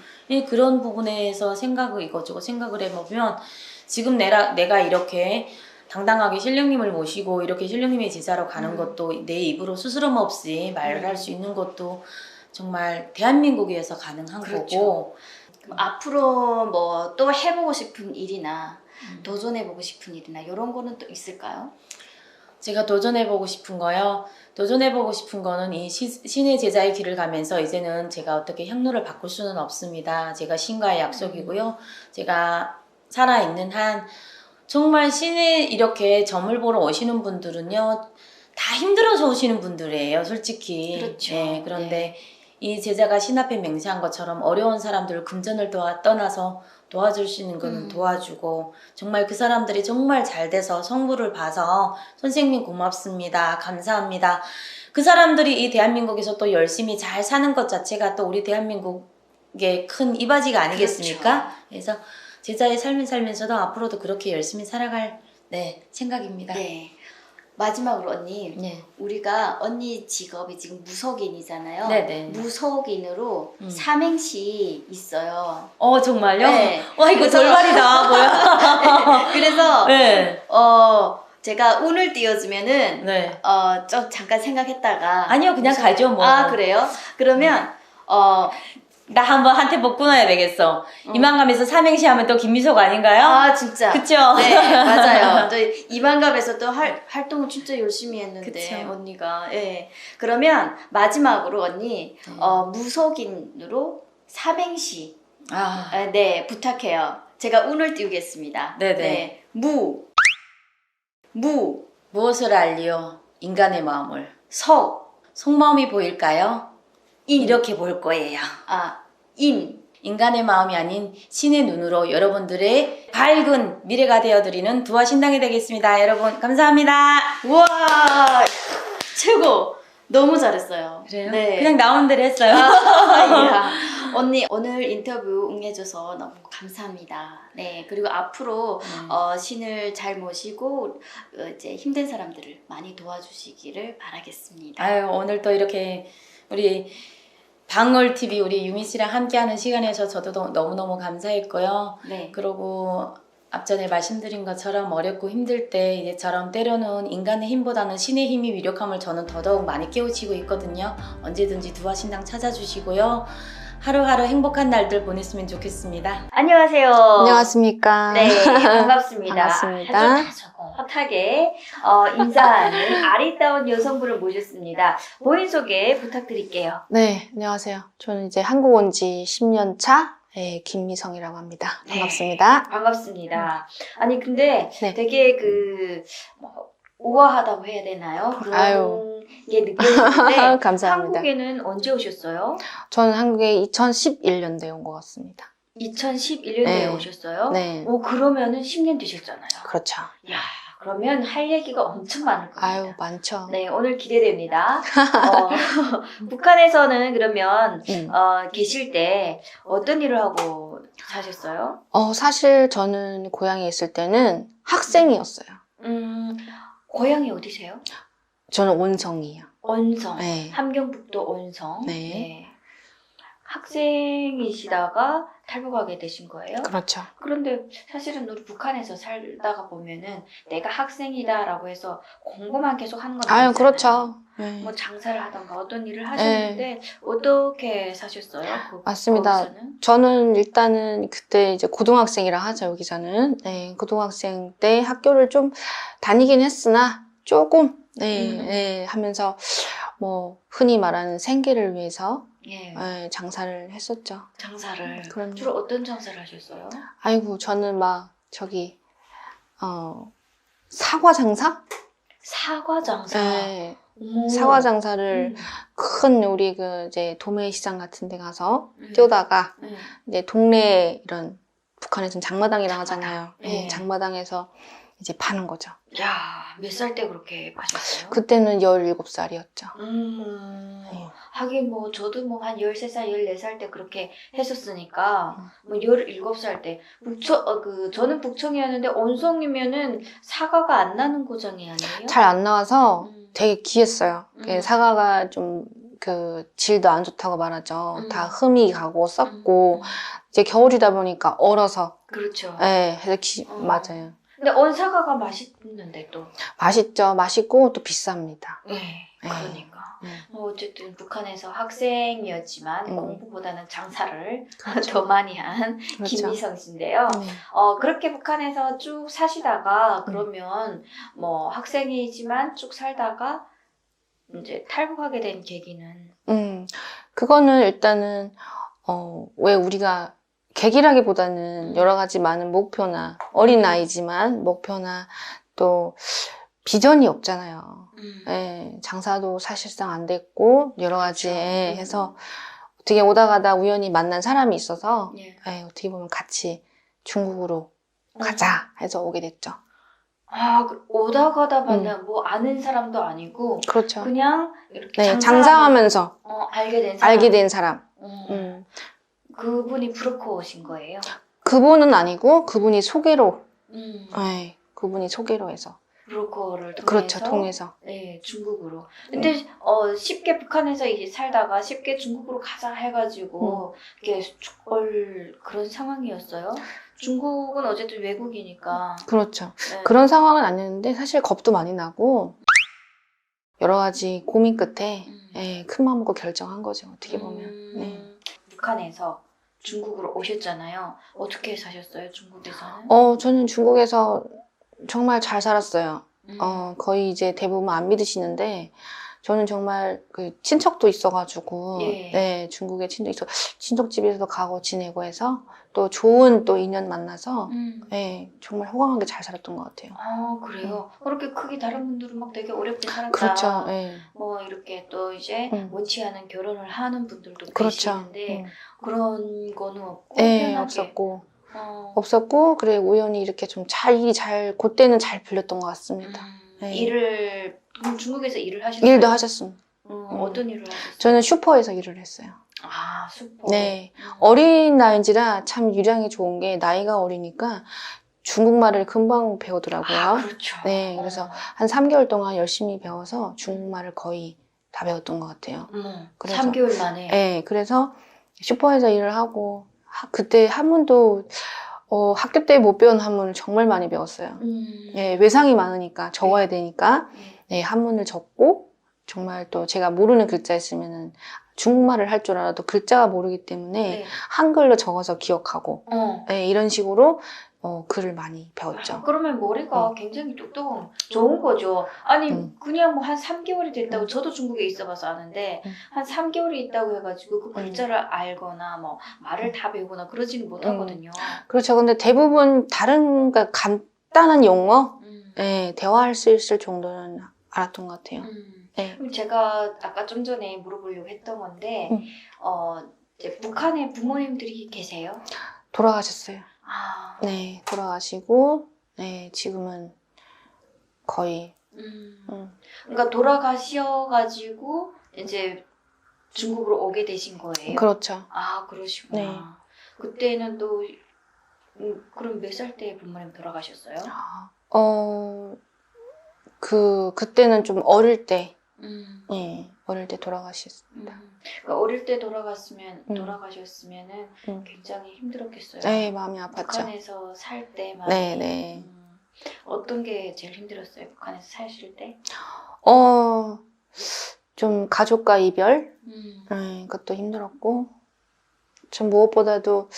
그런 부분에서 이것저것 생각을 해보면 지금 내가 이렇게 당당하게 신령님을 모시고 이렇게 신령님의 제자로 가는 것도 내 입으로 스스럼 없이 말을 할 수 있는 것도 정말 대한민국에서 가능한 그렇죠. 거고 그럼 앞으로 뭐 또 해보고 싶은 일이나 도전해보고 싶은 일이나 이런 거는 또 있을까요? 제가 도전해보고 싶은 거요. 도전해보고 싶은 거는 이 신의 제자의 길을 가면서 이제는 제가 어떻게 향로를 바꿀 수는 없습니다. 제가 신과의 약속이고요. 제가 살아있는 한 정말 신에 이렇게 점을 보러 오시는 분들은요. 다 힘들어서 오시는 분들이에요. 솔직히. 그렇죠. 그런데 이 제자가 신 앞에 맹세한 것처럼 어려운 사람들을 금전을 떠나서 도와줄 수 있는 거는 도와주고 정말 그 사람들이 정말 잘 돼서 성부를 봐서 선생님 고맙습니다. 감사합니다. 그 사람들이 이 대한민국에서 또 열심히 잘 사는 것 자체가 또 우리 대한민국의 큰 이바지가 아니겠습니까? 그렇죠. 그래서 제자의 삶을 살면서도 앞으로도 그렇게 열심히 살아갈 생각입니다. 네. 마지막으로 언니, 네. 우리가 언니 직업이 지금 무속인이잖아요. 네네. 무속인으로 삼행시 있어요. 정말요? 네. 와, 이거 그래서- 돌발이다. 뭐야? 그래서 네. 제가 운을 띄워주면은 네. 좀 잠깐 생각했다가 아니요, 그냥 가죠, 뭐. 아 그래요? 그러면 나 한번 한테 먹고 나야 되겠어. 이만감에서 삼행시 하면 또 김미석 아닌가요? 아 진짜 그쵸? 네 맞아요. 또 이만갑에서 또 활동을 진짜 열심히 했는데 그쵸. 언니가 예 그러면 마지막으로 언니 무속인으로 삼행시 아, 네 부탁해요. 제가 운을 띄우겠습니다. 네네. 네. 무엇을 알리요? 인간의 마음을. 석, 속마음이 보일까요? 인, 이렇게 볼 거예요. 인. 인간의 마음이 아닌 신의 눈으로 여러분들의 밝은 미래가 되어드리는 두화신당이 되겠습니다. 여러분 감사합니다. 우와 최고. 너무 잘했어요. 그래요? 네. 그냥 나온 대로 했어요. 이야. 언니 오늘 인터뷰 응해줘서 너무 감사합니다. 네 그리고 앞으로 신을 잘 모시고 이제 힘든 사람들을 많이 도와주시기를 바라겠습니다. 아유, 오늘 또 이렇게 우리 방울TV 우리 유미 씨랑 함께하는 시간에서 저도 너무너무 감사했고요. 네. 그리고 앞전에 말씀드린 것처럼 어렵고 힘들 때 이제처럼 때로는 인간의 힘보다는 신의 힘이 위력함을 저는 더더욱 많이 깨우치고 있거든요. 언제든지 두화신당 찾아주시고요. 하루하루 행복한 날들 보냈으면 좋겠습니다. 안녕하세요. 안녕하십니까. 네, 반갑습니다. 반갑습니다. 아주 핫하게 인사하는 아리따운 여성분을 모셨습니다. 본인 소개 부탁드릴게요. 네, 안녕하세요. 저는 이제 한국 온 지 10년 차 김미성이라고 합니다. 네. 반갑습니다. 반갑습니다. 아니 근데 네. 되게 우아하다고 해야 되나요? 그런 아유. 게 느껴지는데 감사합니다. 한국에는 언제 오셨어요? 저는 한국에 2011년도에 온 것 같습니다. 2011년도에 네. 오셨어요? 네, 오 그러면은 10년 되셨잖아요. 그렇죠. 야 그러면 할 얘기가 엄청 많을 겁니다. 아유, 많죠. 네, 오늘 기대됩니다. 북한에서는 그러면 계실 때 어떤 일을 하고 사셨어요? 사실 저는 고향에 있을 때는 학생이었어요. 고향이 어디세요? 저는 온성이에요. 온성. 네. 함경북도 온성. 네. 학생이시다가 탈북하게 되신 거예요? 그렇죠. 그런데 사실은 우리 북한에서 살다가 보면은 내가 학생이다라고 해서 공부만 계속 하는 건 아유, 아니잖아요. 그렇죠. 네. 뭐 장사를 하던가 어떤 일을 하셨는데 어떻게 사셨어요? 맞습니다. 거기서는? 저는 일단은 그때 이제 고등학생이라 하죠, 여기서는. 네, 고등학생 때 학교를 좀 다니긴 했으나 조금, 네, 하면서 뭐 흔히 말하는 생계를 위해서 예. 장사를 했었죠. 장사를. 그럼요. 주로 어떤 장사를 하셨어요? 아이고, 저는 막 사과 장사? 사과 장사. 네, 오. 사과 장사를 음. 큰 우리 이제 도매시장 같은 데 가서 뛰어다가 이제 동네 이런 북한에서는 장마당이라 하잖아요. 네. 네, 장마당에서 이제 파는 거죠. 야, 몇 살 때 그렇게 파셨어요? 그때는 17살이었죠. 하긴 뭐 저도 뭐 한 13살, 14살 때 그렇게 했었으니까 뭐 17살 때 저는 북청이었는데 온성이면은 사과가 안 나는 고장이 아니에요? 잘 안 나와서 되게 귀했어요. 음. 사과가 좀 질도 안 좋다고 말하죠. 다 흠이 가고 썩고 이제 겨울이다 보니까 얼어서 그렇죠. 네, 해서 맞아요. 근데 온사과가 맛있는데 또. 맛있죠. 맛있고 또 비쌉니다. 네. 네. 그러니까. 네. 어쨌든 북한에서 학생이었지만 음. 공부보다는 장사를 그렇죠. 더 많이 한 그렇죠. 김미성 씨인데요. 네. 그렇게 북한에서 쭉 사시다가 그러면 뭐 학생이지만 쭉 살다가 이제 탈북하게 된 계기는 그거는 일단은 왜 우리가 계기라기보다는 여러 가지 많은 목표나 어린 나이지만 목표나 또 비전이 없잖아요. 예, 장사도 사실상 안 됐고 여러 가지 해서 어떻게 오다 가다 우연히 만난 사람이 있어서 예. 예, 어떻게 보면 같이 중국으로 가자 해서 오게 됐죠. 오다 가다 만난 뭐 아는 사람도 아니고 그렇죠. 그냥 이렇게 네, 장사하면서 알게 된 사람. 알게 된 사람. 그분이 부르고 오신 거예요? 그분은 아니고 그분이 소개로 음. 네, 그분이 소개로 해서 브로커를 통해서 그렇죠, 통해서. 네, 중국으로. 근데 쉽게 북한에서 이제 살다가 쉽게 중국으로 가자 해가지고 이게 그런 상황이었어요. 중국은 어쨌든 외국이니까. 그렇죠. 네. 그런 상황은 아니었는데 사실 겁도 많이 나고 여러 가지 고민 끝에 예, 큰 마음 먹고 결정한 거죠. 어떻게 보면. 네. 북한에서 중국으로 오셨잖아요. 어떻게 사셨어요, 중국에서는? 저는 중국에서 정말 잘 살았어요. 거의 이제 대부분 안 믿으시는데 저는 정말 그 친척도 있어가지고 예. 네, 중국에 친척집에서도 가고 지내고 해서 또 좋은 또 인연 만나서 네, 정말 호강하게 잘 살았던 것 같아요. 아, 그래요? 그렇게 크게 다른 분들은 막 되게 어렵게 살았다. 그렇죠. 네. 뭐 이렇게 또 이제 원치 않은 결혼을 하는 분들도 그렇죠. 계시는데 그런 거는 없고 네, 편하게. 없었고 그래 우연히 이렇게 좀 일이 그때는 잘 풀렸던 것 같습니다. 네. 중국에서 일을 하셨어요? 일도 하셨습니다. 어떤 일을 하셨어요? 저는 슈퍼에서 일을 했어요. 아, 슈퍼. 네. 어린 나이인지라 참 유량이 좋은 게 나이가 어리니까 중국말을 금방 배우더라고요. 아, 그렇죠. 네, 그래서 한 3개월 동안 열심히 배워서 중국말을 거의 다 배웠던 것 같아요. 그래서, 3개월 만에? 네, 그래서 슈퍼에서 일을 하고 그때 한문도 학교 때 못 배운 한문을 정말 많이 배웠어요. 네, 외상이 많으니까 적어야 되니까 네, 한문을 적고 정말 또 제가 모르는 글자 있으면은 중국말을 할 줄 알아도 글자가 모르기 때문에 네. 한글로 적어서 기억하고 네, 이런 식으로 글을 많이 배웠죠. 그러면 머리가 굉장히 똑똑한 좋은 거죠. 아니 그냥 뭐 한 3개월이 됐다고 저도 중국에 있어봐서 아는데 한 3개월이 있다고 해가지고 그 글자를 알거나 뭐 말을 다 배우거나 그러지는 못하거든요. 그렇죠. 근데 대부분 다른 그러니까 간단한 용어 네, 대화할 수 있을 정도는 알았던 것 같아요. 네. 그럼 제가 아까 좀 전에 물어보려고 했던 건데 이제 북한에 부모님들이 계세요? 돌아가셨어요. 아. 네, 돌아가시고 네, 지금은 거의 그러니까 돌아가셔가지고 이제 중국으로 오게 되신 거예요? 그렇죠. 아, 그러시구나. 네. 그때는 또 그럼 몇 살 때 부모님 돌아가셨어요? 그때는 좀 어릴 때 네, 어릴 때 돌아가셨습니다. 그러니까 어릴 때 돌아가셨으면은 굉장히 힘들었겠어요. 네, 마음이 아팠죠. 북한에서 살 때만. 네, 네. 어떤 게 제일 힘들었어요? 북한에서 사실 때? 좀 가족과 이별? 네, 그것도 힘들었고, 전 무엇보다도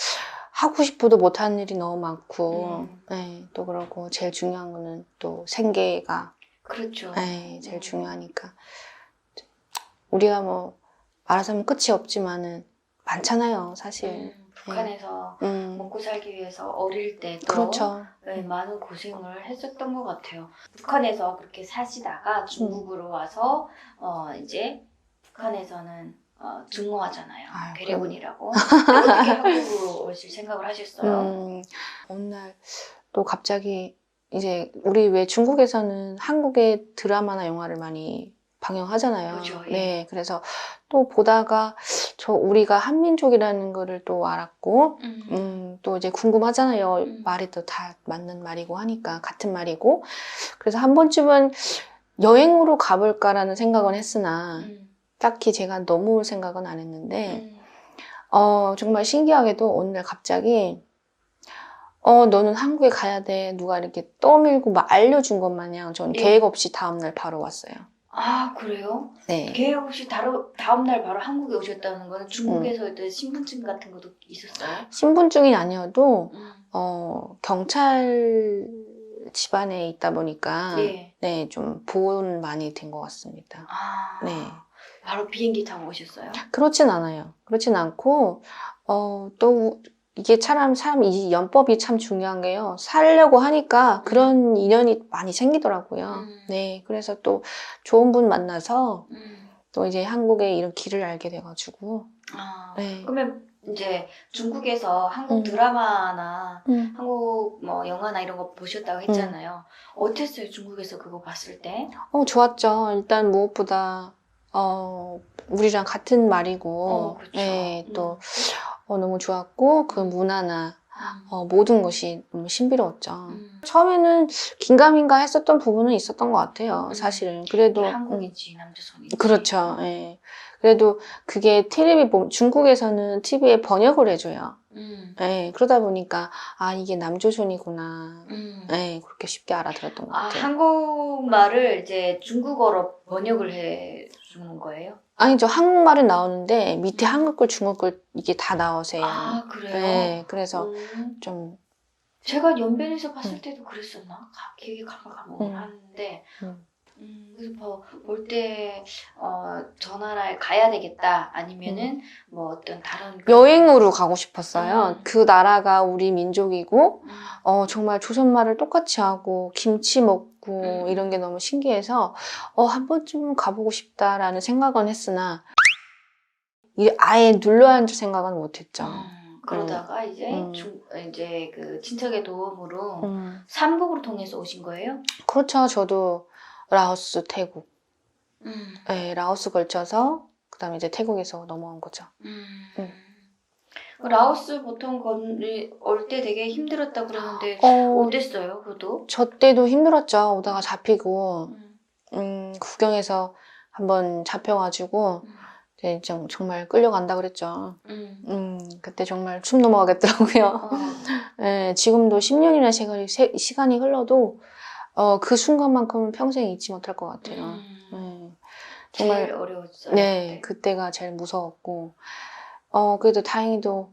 하고 싶어도 못하는 일이 너무 많고, 네, 또 그러고 제일 중요한 거는 또 생계가 그렇죠. 네, 제일 중요하니까. 우리가 뭐 알아서 하면 끝이 없지만은 많잖아요, 사실. 북한에서 먹고 살기 위해서 어릴 때도 그렇죠. 네, 많은 고생을 했었던 것 같아요. 북한에서 그렇게 사시다가 중국으로 와서 이제 북한에서는 증오하잖아요. 아유, 괴뢰군이라고. 어떻게 한국으로 오실 생각을 하셨어요? 어느 날 또 갑자기 이제 우리 왜 중국에서는 한국의 드라마나 영화를 많이 방영하잖아요. 그렇죠, 예. 네, 그래서 또 보다가 우리가 한민족이라는 거를 또 알았고, 또 이제 궁금하잖아요. 말이 또 다 맞는 말이고 하니까 같은 말이고, 그래서 한 번쯤은 여행으로 가볼까라는 생각은 했으나 딱히 제가 넘어올 생각은 안 했는데, 정말 신기하게도 어느 날 갑자기 너는 한국에 가야 돼. 누가 이렇게 떠밀고 막 알려준 것 마냥 전 예. 계획 없이 다음날 바로 왔어요. 아, 그래요? 네. 계획 없이 다음날 바로 한국에 오셨다는 거는 중국에서 신분증 같은 것도 있었어요? 신분증이 아니어도 경찰 집안에 있다 보니까 예. 네, 좀 보호는 많이 된 것 같습니다. 아, 네. 바로 비행기 타고 오셨어요? 그렇진 않아요. 그렇진 않고 또 이게 사람 이 연법이 참 중요한 게요. 살려고 하니까 그런 인연이 많이 생기더라고요. 네, 그래서 또 좋은 분 만나서 또 이제 한국에 이런 길을 알게 돼가지고. 네. 그러면 이제 중국에서 한국 드라마나 한국 뭐 영화나 이런 거 보셨다고 했잖아요. 어땠어요? 중국에서 그거 봤을 때? 좋았죠. 일단 무엇보다 우리랑 같은 말이고, 그렇죠. 네, 또 너무 좋았고 그 문화나 모든 것이 너무 신비로웠죠. 처음에는 긴가민가 했었던 부분은 있었던 것 같아요. 사실은. 그래도 한국인지 남조선인지. 그렇죠. 예. 그래도 그게 중국에서는 TV에 번역을 해줘요. 예. 그러다 보니까 이게 남조선이구나. 예. 그렇게 쉽게 알아들었던 것 같아요. 한국말을 이제 중국어로 번역을 해 주는 거예요? 아니죠. 한국말은 나오는데 밑에 한글글, 중국글 이게 다 나오세요. 그래요? 네, 그래서 좀 제가 연변에서 봤을 때도 그랬었나? 기억이 가물가물 하는데 그래서 볼 때 저 나라에 가야 되겠다 아니면은 뭐 어떤 다른 여행으로 가고 싶었어요. 그 나라가 우리 민족이고 정말 조선말을 똑같이 하고 김치 먹고 이런 게 너무 신기해서 한 번쯤은 가보고 싶다라는 생각은 했으나 아예 눌러앉을 생각은 못했죠. 그러다가 이제 그 친척의 도움으로 삼국으로 통해서 오신 거예요? 그렇죠. 저도 라오스, 태국, 네, 라오스 걸쳐서 그다음에 이제 태국에서 넘어온 거죠. 라오스 보통 올 때 되게 힘들었다 그러는데 어땠어요? 그것도? 저 때도 힘들었죠. 오다가 잡히고 구경에서 한번 잡혀가지고 이제 정말 끌려간다 그랬죠. 그때 정말 숨 넘어가겠더라고요. 네, 지금도 10년이나 시간이 흘러도 그 순간만큼은 평생 잊지 못할 것 같아요. 정말 제일 어려웠어요. 네, 그때가 제일 무서웠고 그래도 다행히도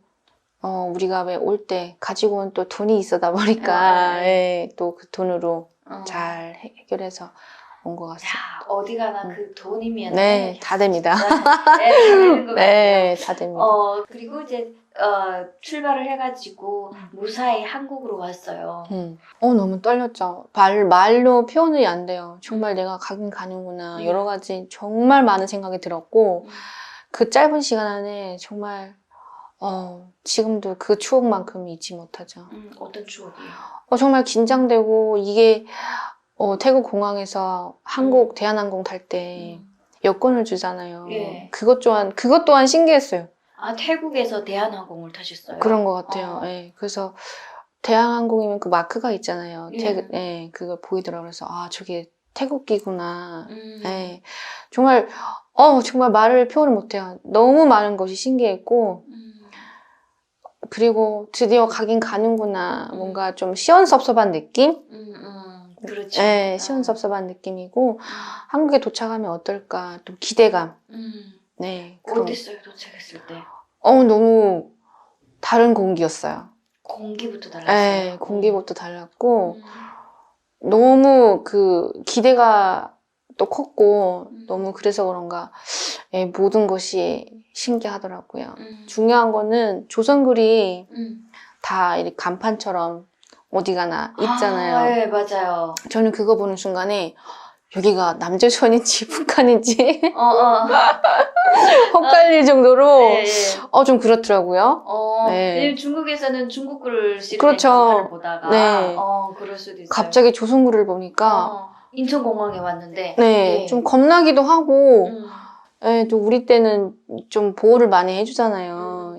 우리가 왜 올 때 가지고 온 또 돈이 있어다 보니까 또 그 돈으로 잘 해결해서 온 것 같습니다. 야, 어디 가나 그 돈이면 네, 다 됩니다. 네, 다 되는 것 같아요. 네, 다 됩니다. 그리고 이제 출발을 해가지고 무사히 한국으로 왔어요. 너무 떨렸죠. 말로 표현이 안 돼요. 정말 내가 가긴 가는구나. 여러 가지 정말 많은 생각이 들었고 그 짧은 시간 안에 정말 지금도 그 추억만큼 잊지 못하죠. 어떤 추억이에요? 정말 긴장되고 이게 태국 공항에서 대한항공 탈 때 여권을 주잖아요. 예. 그것 또한 신기했어요. 태국에서 대한항공을 타셨어요? 그런 것 같아요. 예. 그래서 대한항공이면 그 마크가 있잖아요. 그걸 보이더라고요. 그래서 저게 태국기구나. 예. 정말 말을 표현을 못해요. 너무 많은 것이 신기했고 그리고 드디어 가긴 가는구나. 뭔가 좀 시원섭섭한 느낌? 그렇죠. 네, 시원섭섭한 느낌이고 한국에 도착하면 어떨까? 또 기대감. 네. 어땠어요? 도착했을 때? 너무 다른 공기였어요. 공기부터 달랐어요? 네, 공기부터 달랐고 너무 그 기대가 또 컸고 너무 그래서 그런가 모든 것이 신기하더라고요. 중요한 거는 조선글이 다 이렇게 간판처럼 어디 가나 있잖아요. 네, 맞아요. 저는 그거 보는 순간에 여기가 남조선인지 북한인지 헛갈릴 정도로 좀 그렇더라고요. 왜냐면 중국에서는 중국글을 쓰는 그렇죠. 간판을 보다가 네. 그럴 수도 있어요. 갑자기 조선글을 보니까 인천공항에 왔는데 좀 겁나기도 하고 또 우리 때는 좀 보호를 많이 해주잖아요.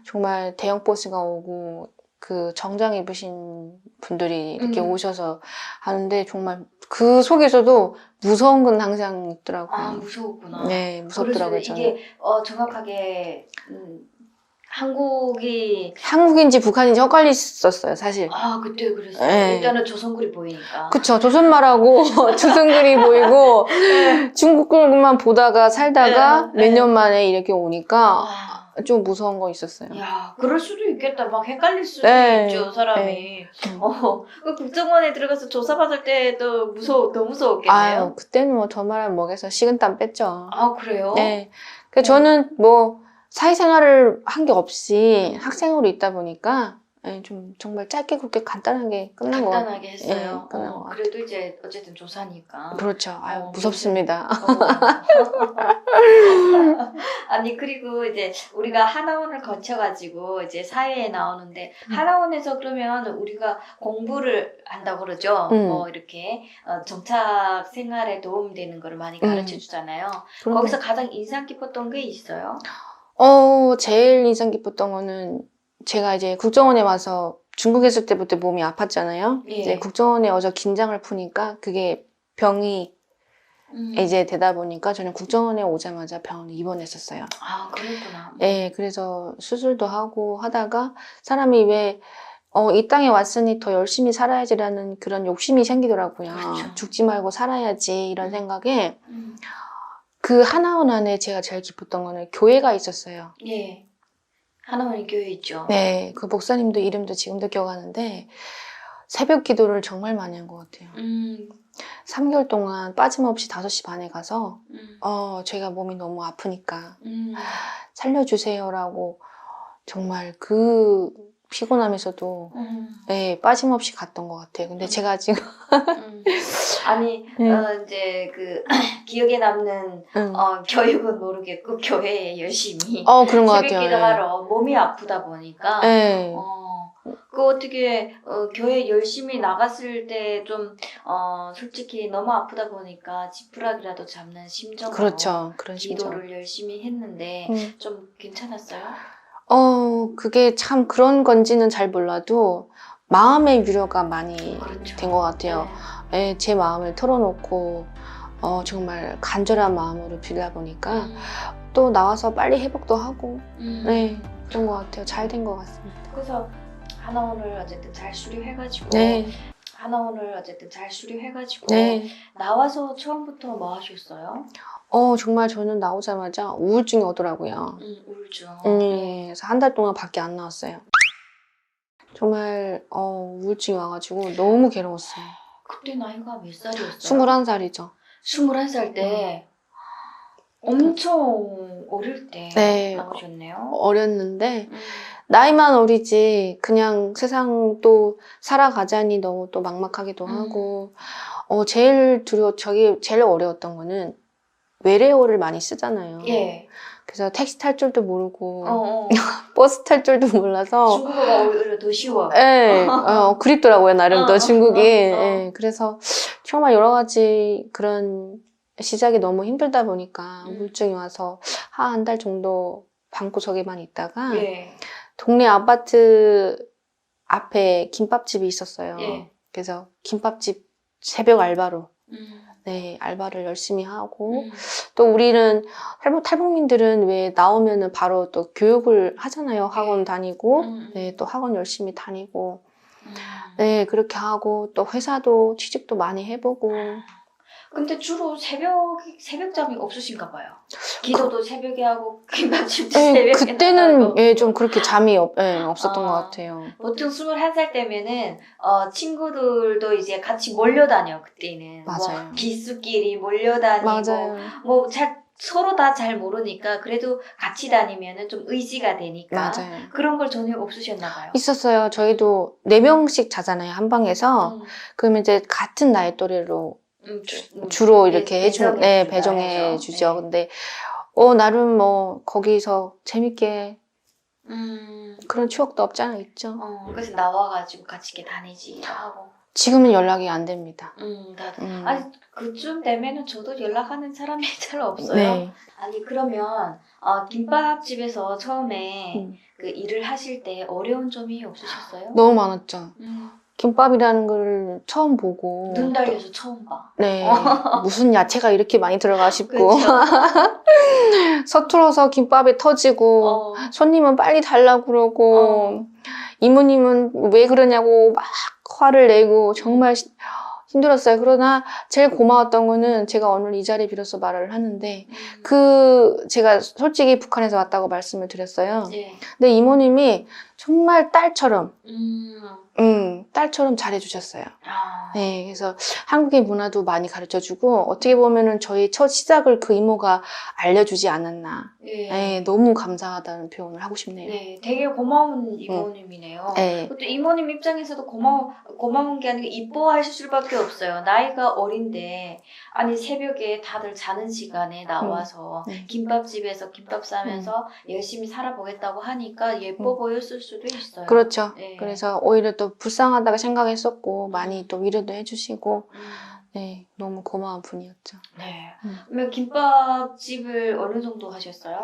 정말 대형 버스가 오고 그 정장 입으신 분들이 이렇게 오셔서 하는데 정말 그 속에서도 무서운 건 항상 있더라고요. 무서웠구나. 네, 무섭더라고요. 이게 정확하게 한국인지 북한인지 헷갈렸었어요, 사실. 그때 그랬어요. 네. 일단은 조선글이 보이니까. 그쵸. 조선말하고 조선글이 보이고 중국글만 보다가 살다가 몇 년 만에 이렇게 오니까 좀 무서운 거 있었어요. 야, 그럴 수도 있겠다. 막 헷갈릴 수도 네. 있죠, 사람이. 그 국정원에 들어가서 조사받을 때도 너무 무서웠겠네요. 그때는 뭐 저 말은 먹여서 식은땀 뺐죠. 그래요? 네. 저는 뭐 사회생활을 한 게 없이 학생으로 있다 보니까 좀 정말 짧게 굵게 간단하게 끝난 거 같아요. 간단하게 했어요. 끝난 것 같아요. 그래도 이제 어쨌든 조사니까. 그렇죠. 무섭습니다. 아니 그리고 이제 우리가 하나원을 거쳐가지고 이제 사회에 나오는데 하나원에서 그러면 우리가 공부를 한다고 그러죠. 이렇게 정착 생활에 도움되는 거를 많이 가르쳐 주잖아요. 거기서 가장 인상 깊었던 게 있어요? 제일 인상 깊었던 거는 제가 이제 국정원에 와서 중국에 있을 때부터 몸이 아팠잖아요. 예. 이제 국정원에 와서 긴장을 푸니까 그게 병이 이제 되다 보니까 저는 국정원에 오자마자 병원에 입원했었어요. 아, 그랬구나. 네, 그래서 수술도 하고 하다가 사람이 왜 이 땅에 왔으니 더 열심히 살아야지라는 그런 욕심이 생기더라고요. 그렇죠. 죽지 말고 살아야지 이런 생각에 음. 그 하나원 안에 제가 제일 기뻤던 거는 교회가 있었어요. 예. 하나원의 교회 있죠. 네, 그 목사님도 이름도 지금도 기억하는데 새벽 기도를 정말 많이 한 것 같아요. 3개월 동안 빠짐없이 5시 반에 가서 제가 몸이 너무 아프니까 살려주세요라고 정말 그 피곤함에서도 네, 빠짐없이 갔던 것 같아요. 근데 제가 지금 아니 이제 그 기억에 남는 교육은 모르겠고 교회에 열심히 그런 것 새벽 같아요. 기도하러 몸이 아프다 보니까 네. 그 어떻게 교회 열심히 나갔을 때 좀 솔직히 너무 아프다 보니까 지푸라기라도 잡는 심정으로 그렇죠. 그런 심정. 기도를 열심히 했는데 좀 괜찮았어요? 그게 참 그런 건지는 잘 몰라도 마음의 위로가 많이 그렇죠. 된 것 같아요. 네. 네, 제 마음을 털어놓고 정말 간절한 마음으로 빌다 보니까 또 나와서 빨리 회복도 하고 네, 그런 것 같아요. 잘 된 것 같습니다. 그래서 하나원을 어쨌든 잘 수료해가지고 네, 하나원을 어쨌든 잘 수료해가지고 네. 나와서 처음부터 뭐 하셨어요? 정말 저는 나오자마자 우울증이 오더라고요. 우울증. 그래서 한 달 동안 밖에 안 나왔어요. 정말 우울증이 와가지고 너무 괴로웠어요. 그때 나이가 몇 살이었어요? 21살이죠. 21살 때 엄청 어릴 때 네. 나오셨네요. 어렸는데 나이만 어리지 그냥 세상 또 살아가자니 너무 또 막막하기도 하고 제일 제일 어려웠던 거는 외래어를 많이 쓰잖아요. 예. 그래서 택시 탈 줄도 모르고 어. 버스 탈 줄도 몰라서 중국어가 오히려 더 쉬워. 예, 그립더라고요 나름 더 중국이. 어. 예, 그래서 정말 여러 가지 그런 시작이 너무 힘들다 보니까 우울증이 와서 한 달 정도 방구석에만 있다가 예. 동네 아파트 앞에 김밥집이 있었어요. 예. 그래서 김밥집 새벽 알바로 음. 네, 알바를 열심히 하고 또 우리는 탈북민들은 왜 나오면은 바로 또 교육을 하잖아요. 학원 다니고 네, 또 학원 열심히 다니고 네, 그렇게 하고 또 회사도 취직도 많이 해보고 근데 주로 새벽잠이 없으신가 봐요. 기도도 새벽에 하고 김밥집도 네, 새벽에 그때는 나가고. 예, 좀 그렇게 잠이 없었던 것 같아요. 보통 21살 때면은 친구들도 이제 같이 몰려다녀 그때는. 맞아요. 뭐 기수끼리 몰려다니고 맞아요. 뭐 서로 다 잘 모르니까 그래도 같이 다니면은 좀 의지가 되니까 맞아요. 그런 걸 전혀 없으셨나 봐요. 있었어요. 저희도 4명씩 자잖아요. 한 방에서. 그러면 이제 같은 나이 또래로 주로 이렇게 배정해 주죠. 네. 근데 나름 뭐 거기서 재밌게 그런 추억도 없지 않아 있죠. 그래서 나와가지고 같이 이렇게 다니지 하고. 지금은 연락이 안 됩니다. 나도. 아니 그쯤 되면은 저도 연락하는 사람이 잘 없어요. 네. 아니 그러면 김밥집에서 처음에 그 일을 하실 때 어려운 점이 없으셨어요? 너무 많았죠. 김밥이라는 걸 처음 보고 눈 달려서 처음 봐. 네. 무슨 야채가 이렇게 많이 들어가 싶고 그렇죠. 서툴어서 김밥이 터지고 손님은 빨리 달라고 그러고 이모님은 왜 그러냐고 막 화를 내고 정말 힘들었어요. 그러나 제일 고마웠던 거는 제가 오늘 이 자리에 빌어서 말을 하는데 제가 솔직히 북한에서 왔다고 말씀을 드렸어요. 네. 근데 이모님이 정말 딸처럼 딸처럼 잘해주셨어요. 네, 그래서 한국의 문화도 많이 가르쳐주고 어떻게 보면은 저희 첫 시작을 그 이모가 알려주지 않았나. 네. 네, 너무 감사하다는 표현을 하고 싶네요. 네, 되게 고마운 이모님이네요. 네. 또 이모님 입장에서도 고마운 게 아니라 이뻐하실 수밖에 없어요. 나이가 어린데 아니 새벽에 다들 자는 시간에 나와서 김밥집에서 김밥 싸면서 열심히 살아보겠다고 하니까 예뻐 보였을 수도 있어요. 그렇죠. 네. 그래서 오히려 또 불쌍하다고 생각했었고 많이 또 위로도 해주시고 네, 너무 고마운 분이었죠. 네. 그러면 김밥집을 어느 정도 하셨어요?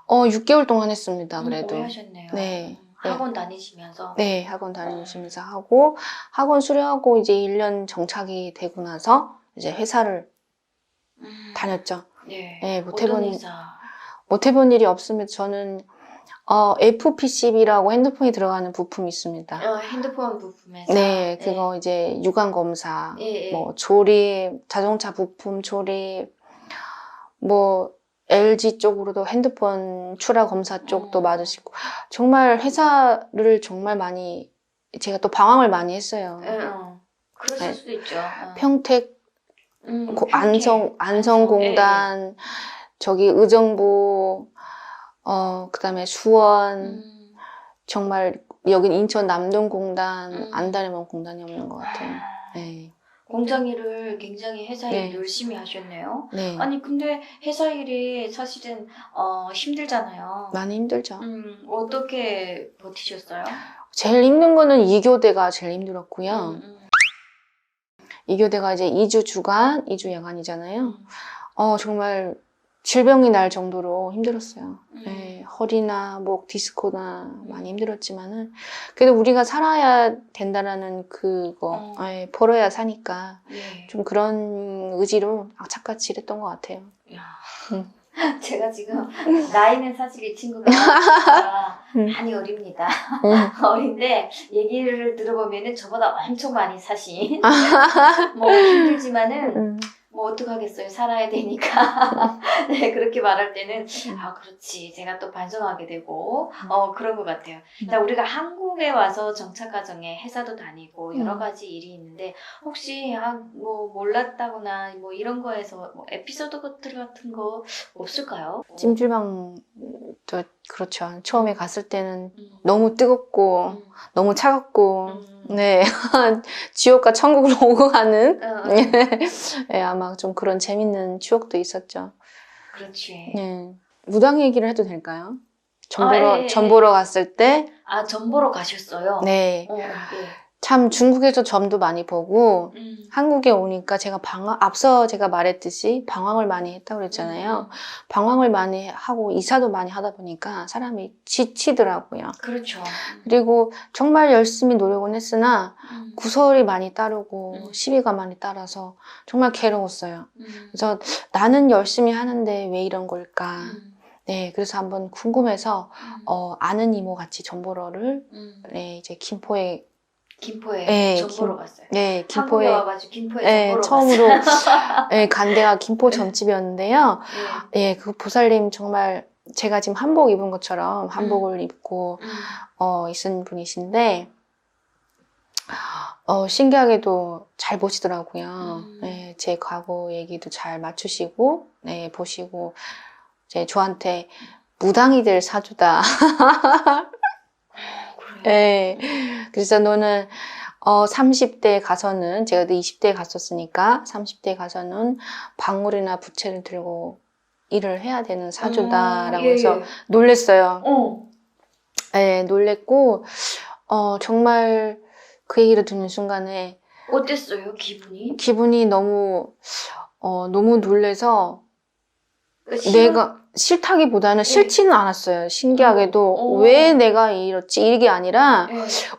6개월 동안 했습니다. 그래도. 오래 하셨네요. 네. 학원 다니시면서. 네, 학원 다니시면서 하고, 학원 수료하고 이제 1년 정착이 되고 나서 이제 회사를 다녔죠. 네. 네, 어떤 회사? 못 해본 일이 없으면 저는, FPCB라고 핸드폰에 들어가는 부품이 있습니다. 핸드폰 부품에서. 네, 그거 이제 유관검사, 예, 예. 뭐 조립, 자동차 부품 조립, 뭐 LG 쪽으로도 핸드폰 출하 검사 쪽도 맡으시고 정말 회사를 정말 많이 제가 또 방황을 많이 했어요. 그러실 네. 수도 있죠. 평택, 평택. 안성공단, 저기 의정부, 그다음에 수원, 정말 여긴 인천 남동공단 안 다니면 공단이 없는 것 같아요. 네. 공장 일을 굉장히 회사 일 네. 열심히 하셨네요. 네. 아니 근데 회사 일이 사실은 힘들잖아요. 많이 힘들죠. 어떻게 버티셨어요? 제일 힘든 거는 2교대가 제일 힘들었고요. 2교대가 이제 2주 주간, 2주 야간이잖아요. 정말 질병이 날 정도로 힘들었어요. 네, 허리나 목 디스코나 많이 힘들었지만은 그래도 우리가 살아야 된다라는 그거 벌어야 사니까 예. 좀 그런 의지로 악착같이 일했던 것 같아요. 제가 지금 나이는 사실 이 친구가 많이 어립니다. 어린데 얘기를 들어보면은 저보다 엄청 많이 사신 뭐 힘들지만은 뭐 어떡하겠어요. 살아야 되니까. 네, 그렇게 말할 때는 아 그렇지. 제가 또 반성하게 되고 그런 것 같아요. 자, 우리가 한국에 와서 정착 과정에 회사도 다니고 여러 가지 일이 있는데 혹시 뭐 몰랐다거나 뭐 이런 거에서 뭐 에피소드 같은 거 없을까요? 찜질방 그렇죠. 처음에 갔을 때는 너무 뜨겁고 너무 차갑고 네 지옥과 천국을 오고 가는 네, 아마 좀 그런 재밌는 추억도 있었죠. 그렇지. 네. 무당 얘기를 해도 될까요? 예. 점 보러 갔을 때 점 보러 가셨어요? 네. 예. 참 중국에서 점도 많이 보고 한국에 오니까 앞서 제가 말했듯이 방황을 많이 했다고 그랬잖아요. 방황을 많이 하고 이사도 많이 하다 보니까 사람이 지치더라고요. 그렇죠. 그리고 정말 열심히 노력은 했으나 구설이 많이 따르고 시비가 많이 따라서 정말 괴로웠어요. 그래서 나는 열심히 하는데 왜 이런 걸까? 네, 그래서 한번 궁금해서 아는 이모 같이 점보러를 네, 이제 김포에 네, 점 보러 갔어요. 네, 한국에 김포에 와가지고 김포에 네, 점 보러 처음으로 갔어요. 네, 간 데가 김포 점집이었는데요. 네, 그 보살님 정말 제가 지금 한복 입은 것처럼 한복을 입고 있은 분이신데 신기하게도 잘 보시더라고요. 네, 제 과거 얘기도 잘 맞추시고 네, 보시고 이제 저한테 무당이 될 사주다. 네. 그래서 너는 30대에 가서는 제가 20대에 갔었으니까 30대에 가서는 방울이나 부채를 들고 일을 해야 되는 사주다라고 해서 놀랬어요. 네, 놀랬고 정말 그 얘기를 듣는 순간에 어땠어요, 기분이? 기분이 너무 놀래서 내가 싫다기보다는 싫지는 않았어요. 신기하게도 왜 내가 이렇지 이게 아니라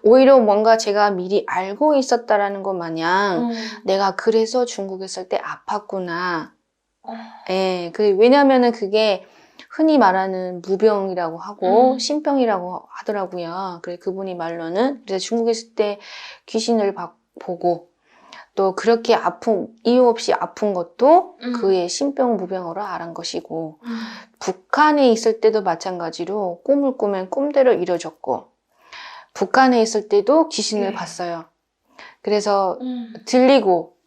오히려 뭔가 제가 미리 알고 있었다라는 것 마냥 내가 그래서 중국에 있을 때 아팠구나. 예, 왜냐면은 그게 흔히 말하는 무병이라고 하고 신병이라고 하더라고요. 그래서 그분이 말로는 그래서 중국에 있을 때 귀신을 보고 또 그렇게 이유 없이 아픈 것도 그의 신병 무병으로 알은 것이고 북한에 있을 때도 마찬가지로 꿈을 꾸면 꿈대로 이루어졌고 북한에 있을 때도 귀신을 봤어요. 그래서 들리고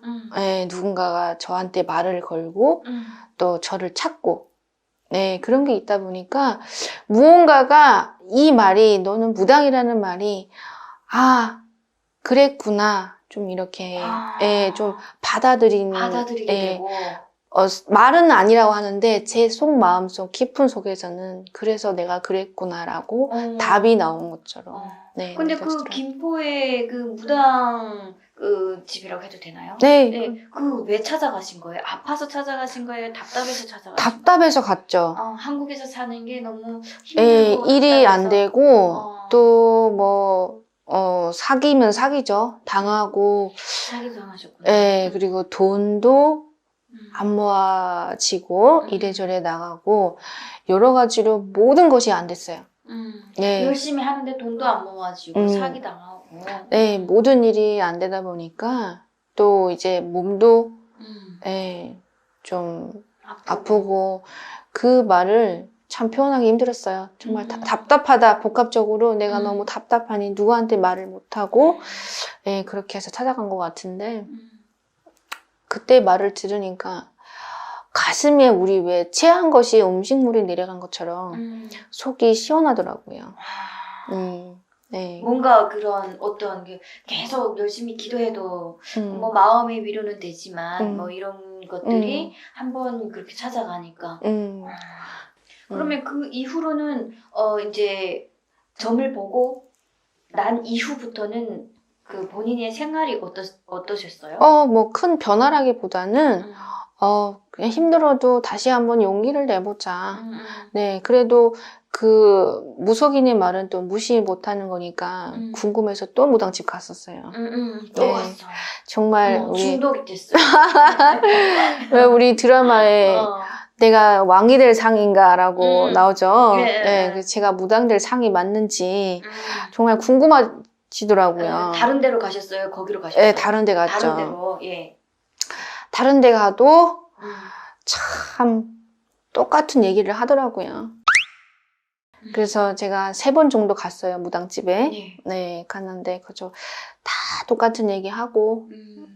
누군가가 저한테 말을 걸고 또 저를 찾고 네, 그런 게 있다 보니까 무언가가 이 말이 너는 무당이라는 말이 그랬구나. 좀 이렇게 좀 받아들이게 되고 말은 아니라고 하는데 제 마음속 깊은 속에서는 그래서 내가 그랬구나라고 답이 나온 것처럼. 네. 근데 그 김포에 그 무당 그 집이라고 해도 되나요? 네. 그 왜 찾아가신 거예요? 아파서 찾아가신 거예요? 답답해서 찾아가신 거예요? 답답해서 갔죠. 한국에서 사는 게 너무 힘들고 일이 안 되고 또 뭐, 사귀면 사귀죠. 당하고, 사기도 하셨구나. 예, 그리고 돈도 안 모아지고, 음. 이래저래 나가고, 여러 가지로 모든 것이 안 됐어요. 네. 열심히 하는데 돈도 안 모아지고 사기당하고. 네, 모든 일이 안 되다 보니까, 또 이제 몸도, 예, 좀 아프고, 그 말을 참 표현하기 힘들었어요. 정말 답답하다. 복합적으로 내가 너무 답답하니 누구한테 말을 못하고, 예, 그렇게 해서 찾아간 것 같은데, 그때 말을 들으니까 가슴에 우리 왜 체한 것이 음식물이 내려간 것처럼 속이 시원하더라고요. 네. 뭔가 그런 어떤 게 계속 열심히 기도해도 뭐 마음의 위로는 되지만 뭐 이런 것들이 한번 그렇게 찾아가니까 그러면 그 이후로는 이제 점을 보고 난 이후부터는 그 본인의 생활이 어떠셨어요? 뭐 큰 변화라기보다는 그냥 힘들어도 다시 한번 용기를 내보자. 네, 그래도 그 무속인의 말은 또 무시 못하는 거니까 궁금해서 또 무당집 갔었어요. 또 네. 갔어. 정말 우리 중독이 됐어요. 왜 우리 드라마에 내가 왕이 될 상인가라고 나오죠. 네. 네, 그래서 제가 무당 될 상이 맞는지 정말 궁금해지더라고요. 다른 데로 가셨어요? 거기로 가셨어요? 네, 다른 데 갔죠. 다른 데로, 예. 다른 데 가도 참 똑같은 얘기를 하더라고요. 그래서 제가 3번 정도 갔어요, 무당집에. 예. 네, 갔는데 그저 다 똑같은 얘기 하고,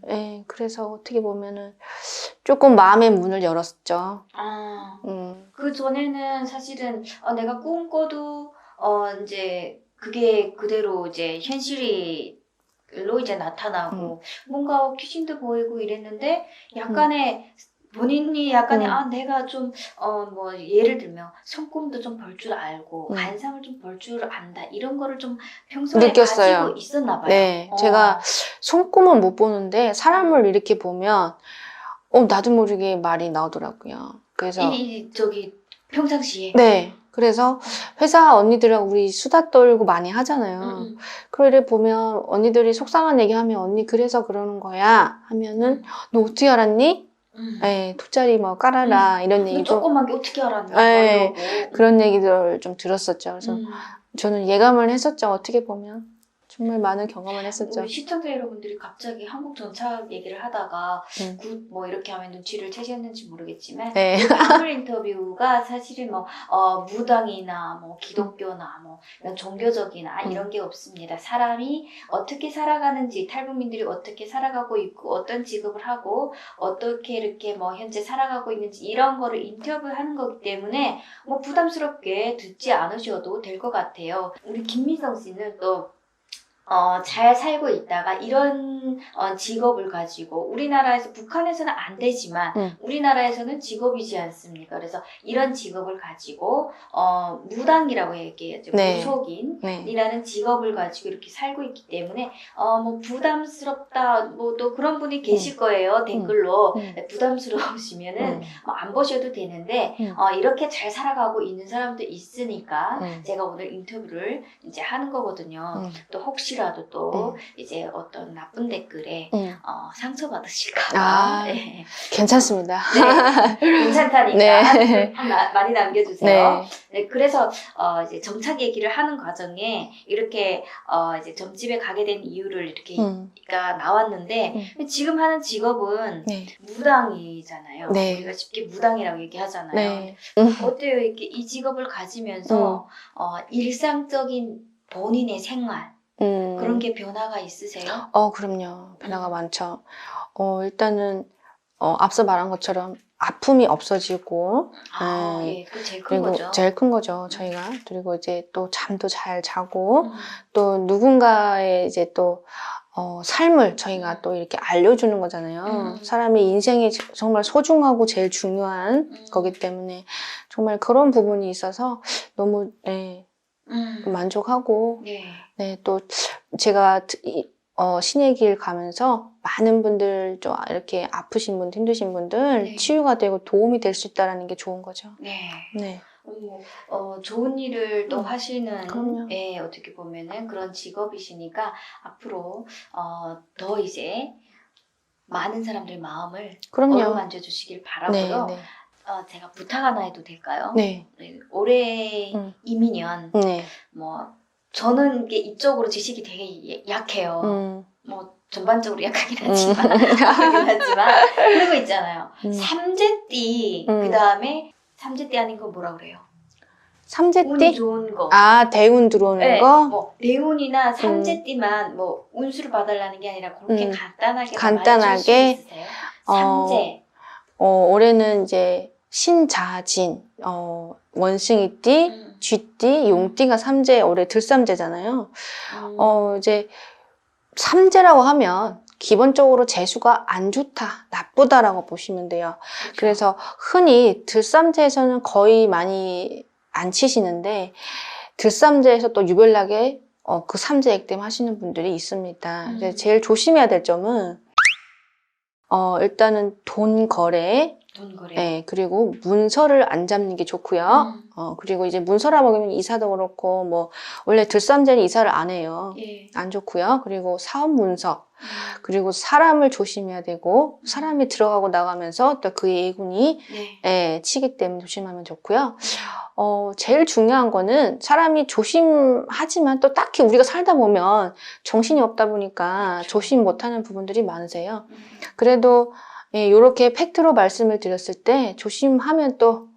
네, 그래서 어떻게 보면은 조금 마음의 문을 열었죠. 그 전에는 사실은 내가 꿈꿔도 이제 그게 그대로 이제 현실로 이제 나타나고 뭔가 귀신도 보이고 이랬는데 약간의 본인이 약간의 내가 좀 뭐 예를 들면 손금도 좀 벌 줄 알고 관상을 좀 벌 줄 안다 이런 거를 좀 평소에 느꼈어요. 가지고 있었나 봐요. 네, 제가 손금은 못 보는데 사람을 이렇게 보면 나도 모르게 말이 나오더라고요. 그래서 저기 평상시에 네, 그래서 회사 언니들하고 우리 수다 떨고 많이 하잖아요. 그래 보면 언니들이 속상한 얘기하면 언니 그래서 그러는 거야 하면은 너 어떻게 알았니? 네, 돗자리 뭐 깔아라 이런 얘기 좀 조그만 게 어떻게 알았냐 네, 이러고. 그런 얘기들을 좀 들었었죠. 그래서 저는 예감을 했었죠. 어떻게 보면 정말 많은 경험을 했었죠. 우리 시청자 여러분들이 갑자기 한국 전차 얘기를 하다가 굿 뭐 이렇게 하면 눈치를 채셨는지 모르겠지만 네. 인물 인터뷰가 사실은 뭐 무당이나 뭐 기독교나 뭐 이런 종교적이나 이런 게 없습니다. 사람이 어떻게 살아가는지 탈북민들이 어떻게 살아가고 있고 어떤 직업을 하고 어떻게 이렇게 뭐 현재 살아가고 있는지 이런 거를 인터뷰하는 거기 때문에 뭐 부담스럽게 듣지 않으셔도 될 것 같아요. 우리 김민성 씨는 또 잘 살고 있다가 이런 직업을 가지고 우리나라에서 북한에서는 안 되지만 우리나라에서는 직업이지 않습니까? 그래서 이런 직업을 가지고 무당이라고 얘기해야죠. 네. 무속인이라는 직업을 가지고 이렇게 살고 있기 때문에 뭐 부담스럽다 뭐 또 그런 분이 계실 거예요. 댓글로 부담스러우시면은 안 보셔도 되는데 이렇게 잘 살아가고 있는 사람도 있으니까 제가 오늘 인터뷰를 이제 하는 거거든요. 또 혹시라도 또 이제 어떤 나쁜 댓글에 상처받으실까봐 네. 괜찮습니다. 네, 괜찮다니까 네. 많이 남겨주세요. 네. 네, 그래서 이제 정착 얘기를 하는 과정에 이렇게 이제 점집에 가게 된 이유를 이렇게 가 나왔는데 지금 하는 직업은 네. 무당이잖아요. 네. 우리가 쉽게 무당이라고 얘기하잖아요. 네. 어때요? 이렇게 이 직업을 가지면서 일상적인 본인의 생활 그런 게 변화가 있으세요? 그럼요. 변화가 많죠. 일단은 앞서 말한 것처럼 아픔이 없어지고 예, 그 제일 큰 그리고 거죠. 제일 큰 거죠, 저희가. 그리고 이제 또 잠도 잘 자고 또 누군가의 이제 또 삶을 저희가 또 이렇게 알려주는 거잖아요. 사람의 인생이 정말 소중하고 제일 중요한 거기 때문에 정말 그런 부분이 있어서 너무 만족하고 네. 네, 또 제가 신의 길 가면서 많은 분들 좀 이렇게 아프신 분들, 힘드신 분들 네. 치유가 되고 도움이 될 수 있다는 게 좋은 거죠. 네. 네. 좋은 일을 또 하시는, 그럼요. 예, 어떻게 보면은 그런 직업이시니까 앞으로 더 이제 많은 사람들 마음을 그럼요. 어루만져 주시길 네, 바라고요. 네. 제가 부탁 하나 해도 될까요? 네. 네, 올해 음. 이민년 네. 뭐 저는 이게 이쪽으로 지식이 되게 약해요. 뭐 전반적으로 약하긴 하지만 그런 거 있잖아요. 삼재띠 음. 그다음에 삼재띠 아닌 거 뭐라 그래요? 운이 삼재띠? 좋은 거. 아, 대운 들어오는 네, 거? 뭐 대운이나 삼재띠만 뭐 운수를 봐달라는 게 아니라 그렇게 간단하게 간단하게? 말해줄 수 있으세요? 삼재. 올해는 이제 신자진, 원숭이띠, 쥐띠, 용띠가 삼재, 올해 들삼재잖아요. 이제 삼재라고 하면 기본적으로 재수가 안 좋다, 나쁘다라고 보시면 돼요. 그렇죠. 그래서 흔히 들삼재에서는 거의 많이 안 치시는데 들삼재에서 또 유별나게 그 삼재 액땜 하시는 분들이 있습니다. 근데 제일 조심해야 될 점은 일단은 돈 거래, 돈 거래. 네, 그리고 문서를 안 잡는 게 좋고요. 그리고 이제 문서라고 하면 이사도 그렇고 뭐 원래 들삼재는 이사를 안 해요. 예. 안 좋고요. 그리고 사업 문서, 그리고 사람을 조심해야 되고 사람이 들어가고 나가면서 또 그 예군이 네. 치기 때문에 조심하면 좋고요. 제일 중요한 거는 사람이 조심하지만 또 딱히 우리가 살다 보면 정신이 없다 보니까 그렇죠. 조심 못하는 부분들이 많으세요. 그래도 이렇게 팩트로 말씀을 드렸을 때 조심하면 또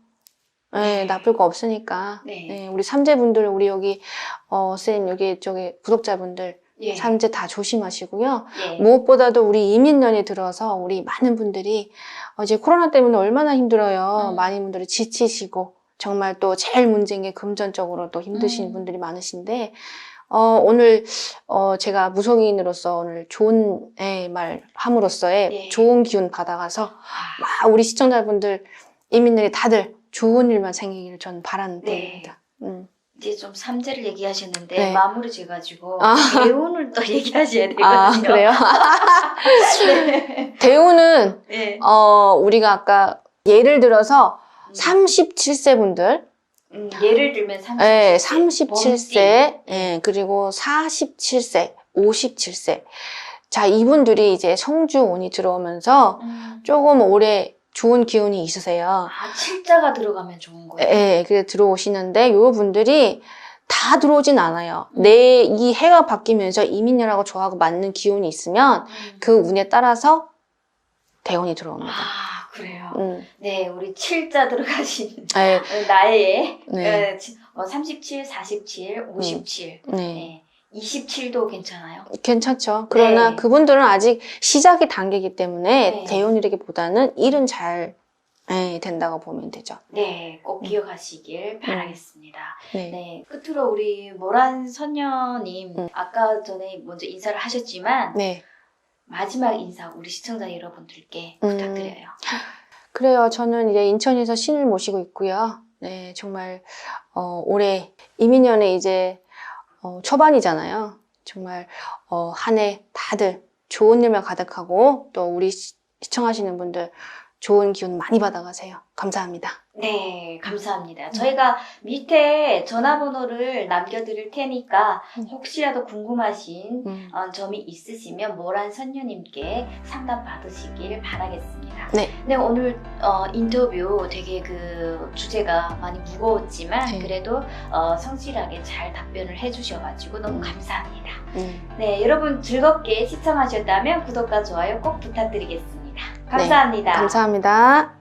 나쁠 거 없으니까 네. 우리 삼재분들, 우리 여기 선생님 여기 저기 구독자분들 예. 삼재 다 조심하시고요. 예. 무엇보다도 우리 이민년이 들어서 우리 많은 분들이 이제 코로나 때문에 얼마나 힘들어요. 많은 분들이 지치시고 정말 또 제일 문제인 게 금전적으로 또 힘드신 분들이 많으신데 오늘 제가 무속인으로서 오늘 좋은 말 함으로써의 네. 좋은 기운 받아가서 우리 시청자분들 이민들이 다들 좋은 일만 생기기를 저는 바라는 네. 때입니다. 이제 좀 삼재를 얘기하셨는데 네. 마무리 지어가지고 대운을 또 얘기하셔야 되거든요. 아, 그래요? 네. 대운은 네. 우리가 아까 예를 들어서 37세 분들 예를 들면 37세. 네, 37세, 그리고 47세, 57세. 자, 이분들이 이제 성주운이 들어오면서 조금 올해 좋은 기운이 있으세요. 칠자가 들어가면 좋은 거예요. 예, 그래 들어오시는데 요 분들이 다 들어오진 않아요. 내 이 해가 바뀌면서 이민년하고 저하고 맞는 기운이 있으면 그 운에 따라서 대운이 들어옵니다. 아, 그래요. 네, 우리 칠자 들어가신 네, 나이에 네. 37, 47, 57, 네. 네. 27도 괜찮아요. 괜찮죠. 그러나 네. 그분들은 아직 시작이 단계이기 때문에 네. 대운이라기보다는 일은 잘 된다고 보면 되죠. 네, 꼭 기억하시길 바라겠습니다. 네. 네, 끝으로 우리 모란 선녀님 아까 전에 먼저 인사를 하셨지만 네. 마지막 인사 우리 시청자 여러분들께 부탁드려요. 그래요. 저는 이제 인천에서 신을 모시고 있고요. 네, 정말 올해 이민년에 이제 초반이잖아요. 정말 한 해 다들 좋은 일만 가득하고 또 우리 시청하시는 분들 좋은 기운 많이 받아가세요. 감사합니다. 네, 감사합니다. 저희가 밑에 전화번호를 남겨드릴 테니까 혹시라도 궁금하신 점이 있으시면 모란 선녀님께 상담 받으시길 바라겠습니다. 네. 네, 오늘 인터뷰 되게 그 주제가 많이 무거웠지만 네. 그래도 성실하게 잘 답변을 해주셔가지고 너무 감사합니다. 네. 네, 여러분 즐겁게 시청하셨다면 구독과 좋아요 꼭 부탁드리겠습니다. 감사합니다. 감사합니다.